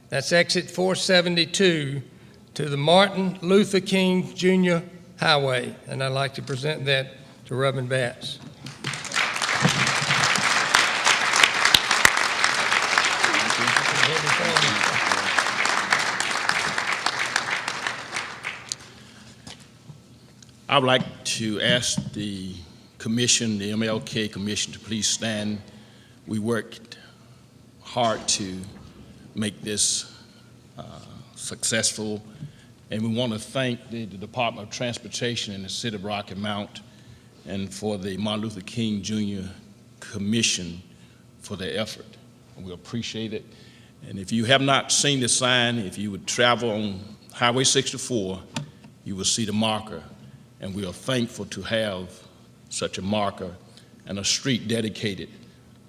That's exit 472 to the Martin Luther King Jr. Highway. And I'd like to present that to Reverend Bass. I would like to ask the commission, the MLK Commission, to please stand. We worked hard to make this successful, and we want to thank the Department of Transportation and the City of Rocky Mount and for the Martin Luther King Jr. Commission for their effort. We appreciate it. And if you have not seen the sign, if you would travel on Highway 64, you will see the marker. And we are thankful to have such a marker and a street dedicated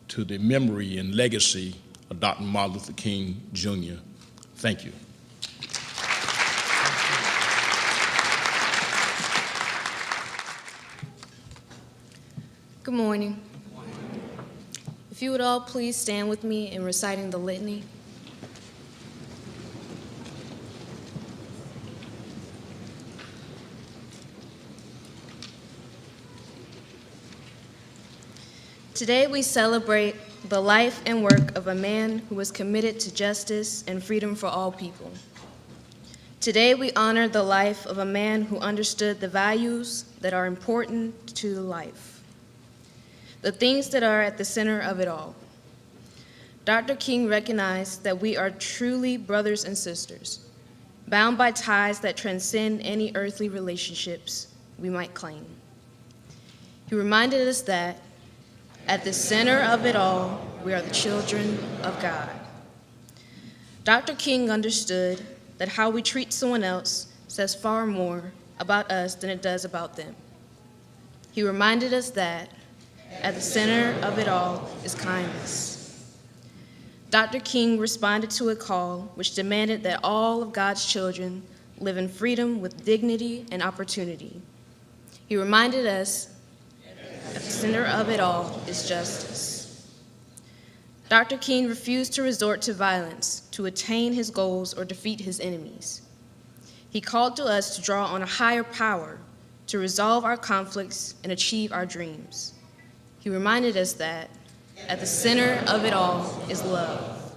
to the memory and legacy of Dr. Martin Luther King Jr. Thank you. Good morning. If you would all please stand with me in reciting the litany. Today we celebrate the life and work of a man who was committed to justice and freedom for all people. Today we honor the life of a man who understood the values that are important to life, the things that are at the center of it all. Dr. King recognized that we are truly brothers and sisters, bound by ties that transcend any earthly relationships we might claim. He reminded us that at the center of it all, we are the children of God. Dr. King understood that how we treat someone else says far more about us than it does about them. He reminded us that at the center of it all is kindness. Dr. King responded to a call which demanded that all of God's children live in freedom with dignity and opportunity. He reminded us at the center of it all is justice. Dr. King refused to resort to violence to attain his goals or defeat his enemies. He called to us to draw on a higher power to resolve our conflicts and achieve our dreams. He reminded us that at the center of it all is love.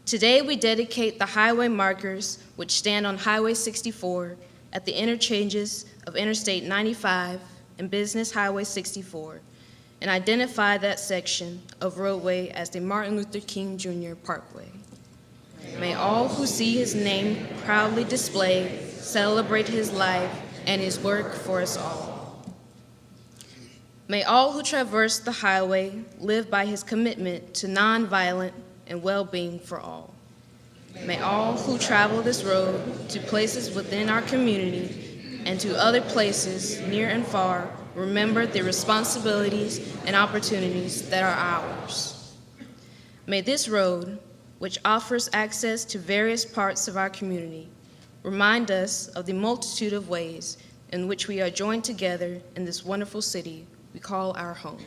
Today we dedicate the highway markers which stand on Highway 64 at the interchanges of Interstate 95 and Business Highway 64, and identify that section of roadway as the Martin Luther King Jr. Parkway. May all who see his name proudly displayed celebrate his life and his work for us all. May all who traverse the highway live by his commitment to nonviolent and well-being for all. May all who travel this road to places within our community and to other places near and far remember the responsibilities and opportunities that are ours. May this road, which offers access to various parts of our community, remind us of the multitude of ways in which we are joined together in this wonderful city we call our home.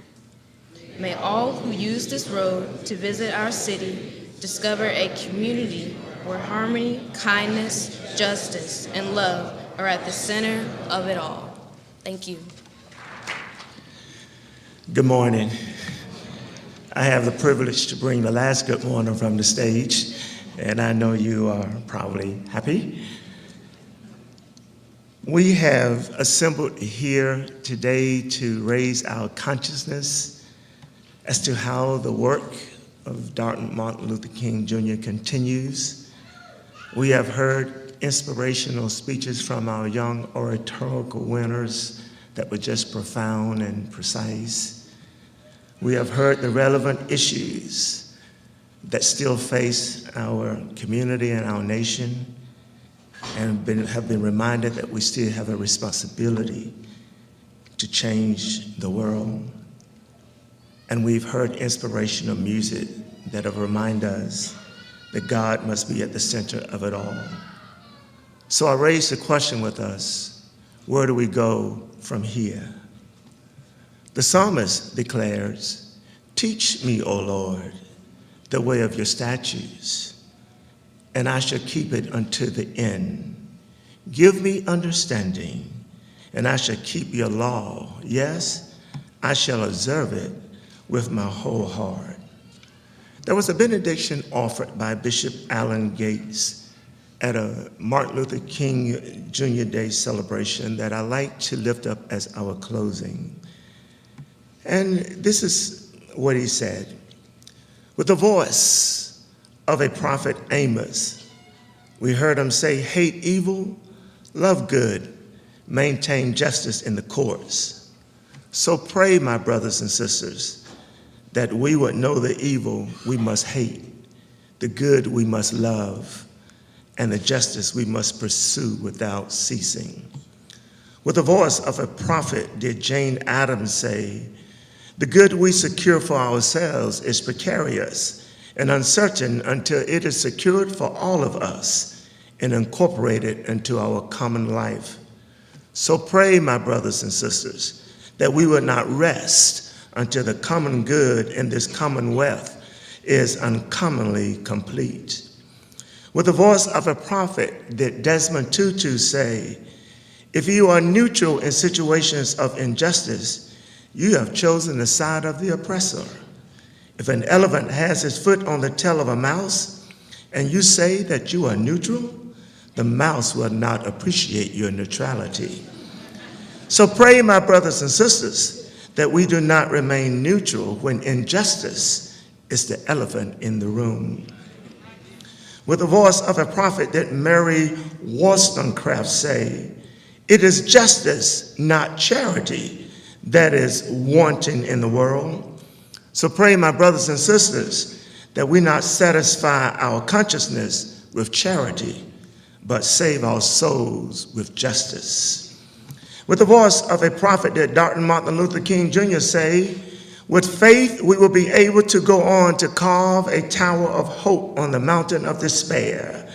May all who use this road to visit our city discover a community where harmony, kindness, justice, and love are at the center of it all. Thank you. Good morning. I have the privilege to bring the last good morning from the stage, and I know you are probably happy. We have assembled here today to raise our consciousness as to how the work of Dr. Martin Luther King Jr. continues. We have heard inspirational speeches from our young oratorical winners that were just profound and precise. We have heard the relevant issues that still face our community and our nation, and have been reminded that we still have a responsibility to change the world. And we've heard inspirational music that have reminded us that God must be at the center of it all. So I raise the question with us, where do we go from here? The psalmist declares, "Teach me, O Lord, the way of your statutes, and I shall keep it unto the end. Give me understanding, and I shall keep your law. Yes, I shall observe it with my whole heart. There was a benediction offered by Bishop Allen Gates at a Martin Luther King Jr. Day celebration that I like to lift up as our closing. And this is what he said. With the voice of a prophet Amos, we heard him say, hate evil, love good, maintain justice in the courts. So pray, my brothers and sisters, that we would know the evil we must hate, the good we must love, and the justice we must pursue without ceasing. With the voice of a prophet did Jane Addams say, the good we secure for ourselves is precarious and uncertain until it is secured for all of us and incorporated into our common life. So pray, my brothers and sisters, that we will not rest until the common good in this commonwealth is uncommonly complete. With the voice of a prophet did Desmond Tutu say, if you are neutral in situations of injustice, you have chosen the side of the oppressor. If an elephant has his foot on the tail of a mouse, and you say that you are neutral, the mouse will not appreciate your neutrality. So pray, my brothers and sisters, that we do not remain neutral when injustice is the elephant in the room. With the voice of a prophet did Mary Wollstonecraft say, it is justice, not charity, that is wanting in the world. So pray, my brothers and sisters, that we not satisfy our consciousness with charity, but save our souls with justice. With the voice of a prophet did Dr. Martin Luther King Jr. say, with faith we will be able to go on to carve a tower of hope on the mountain of despair,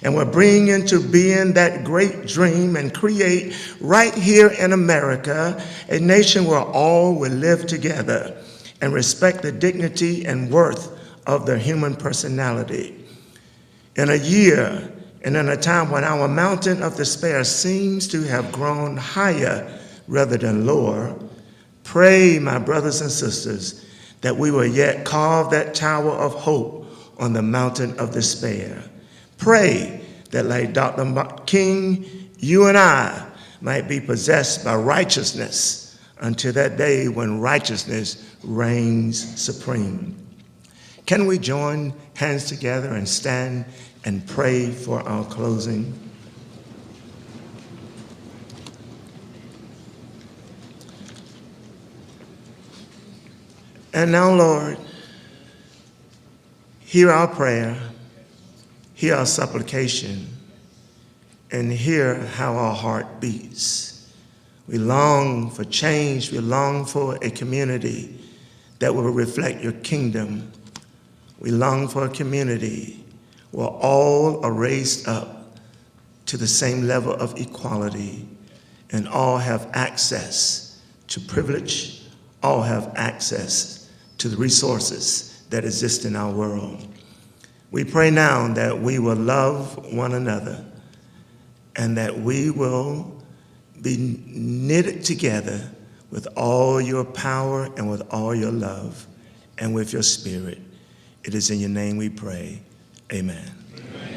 and we'll bring into being that great dream and create right here in America a nation where all will live together and respect the dignity and worth of their human personality. In a year and in a time when our mountain of despair seems to have grown higher rather than lower, pray, my brothers and sisters, that we will yet carve that tower of hope on the mountain of despair. Pray that like Dr. King, you and I might be possessed by righteousness until that day when righteousness reigns supreme. Can we join hands together and stand and pray for our closing? And now, Lord, hear our prayer, hear our supplication, and hear how our heart beats. We long for change. We long for a community that will reflect your kingdom. We long for a community where all are raised up to the same level of equality and all have access to privilege, all have access to the resources that exist in our world. We pray now that we will love one another and that we will be knitted together with all your power and with all your love and with your spirit. It is in your name we pray. Amen. Amen.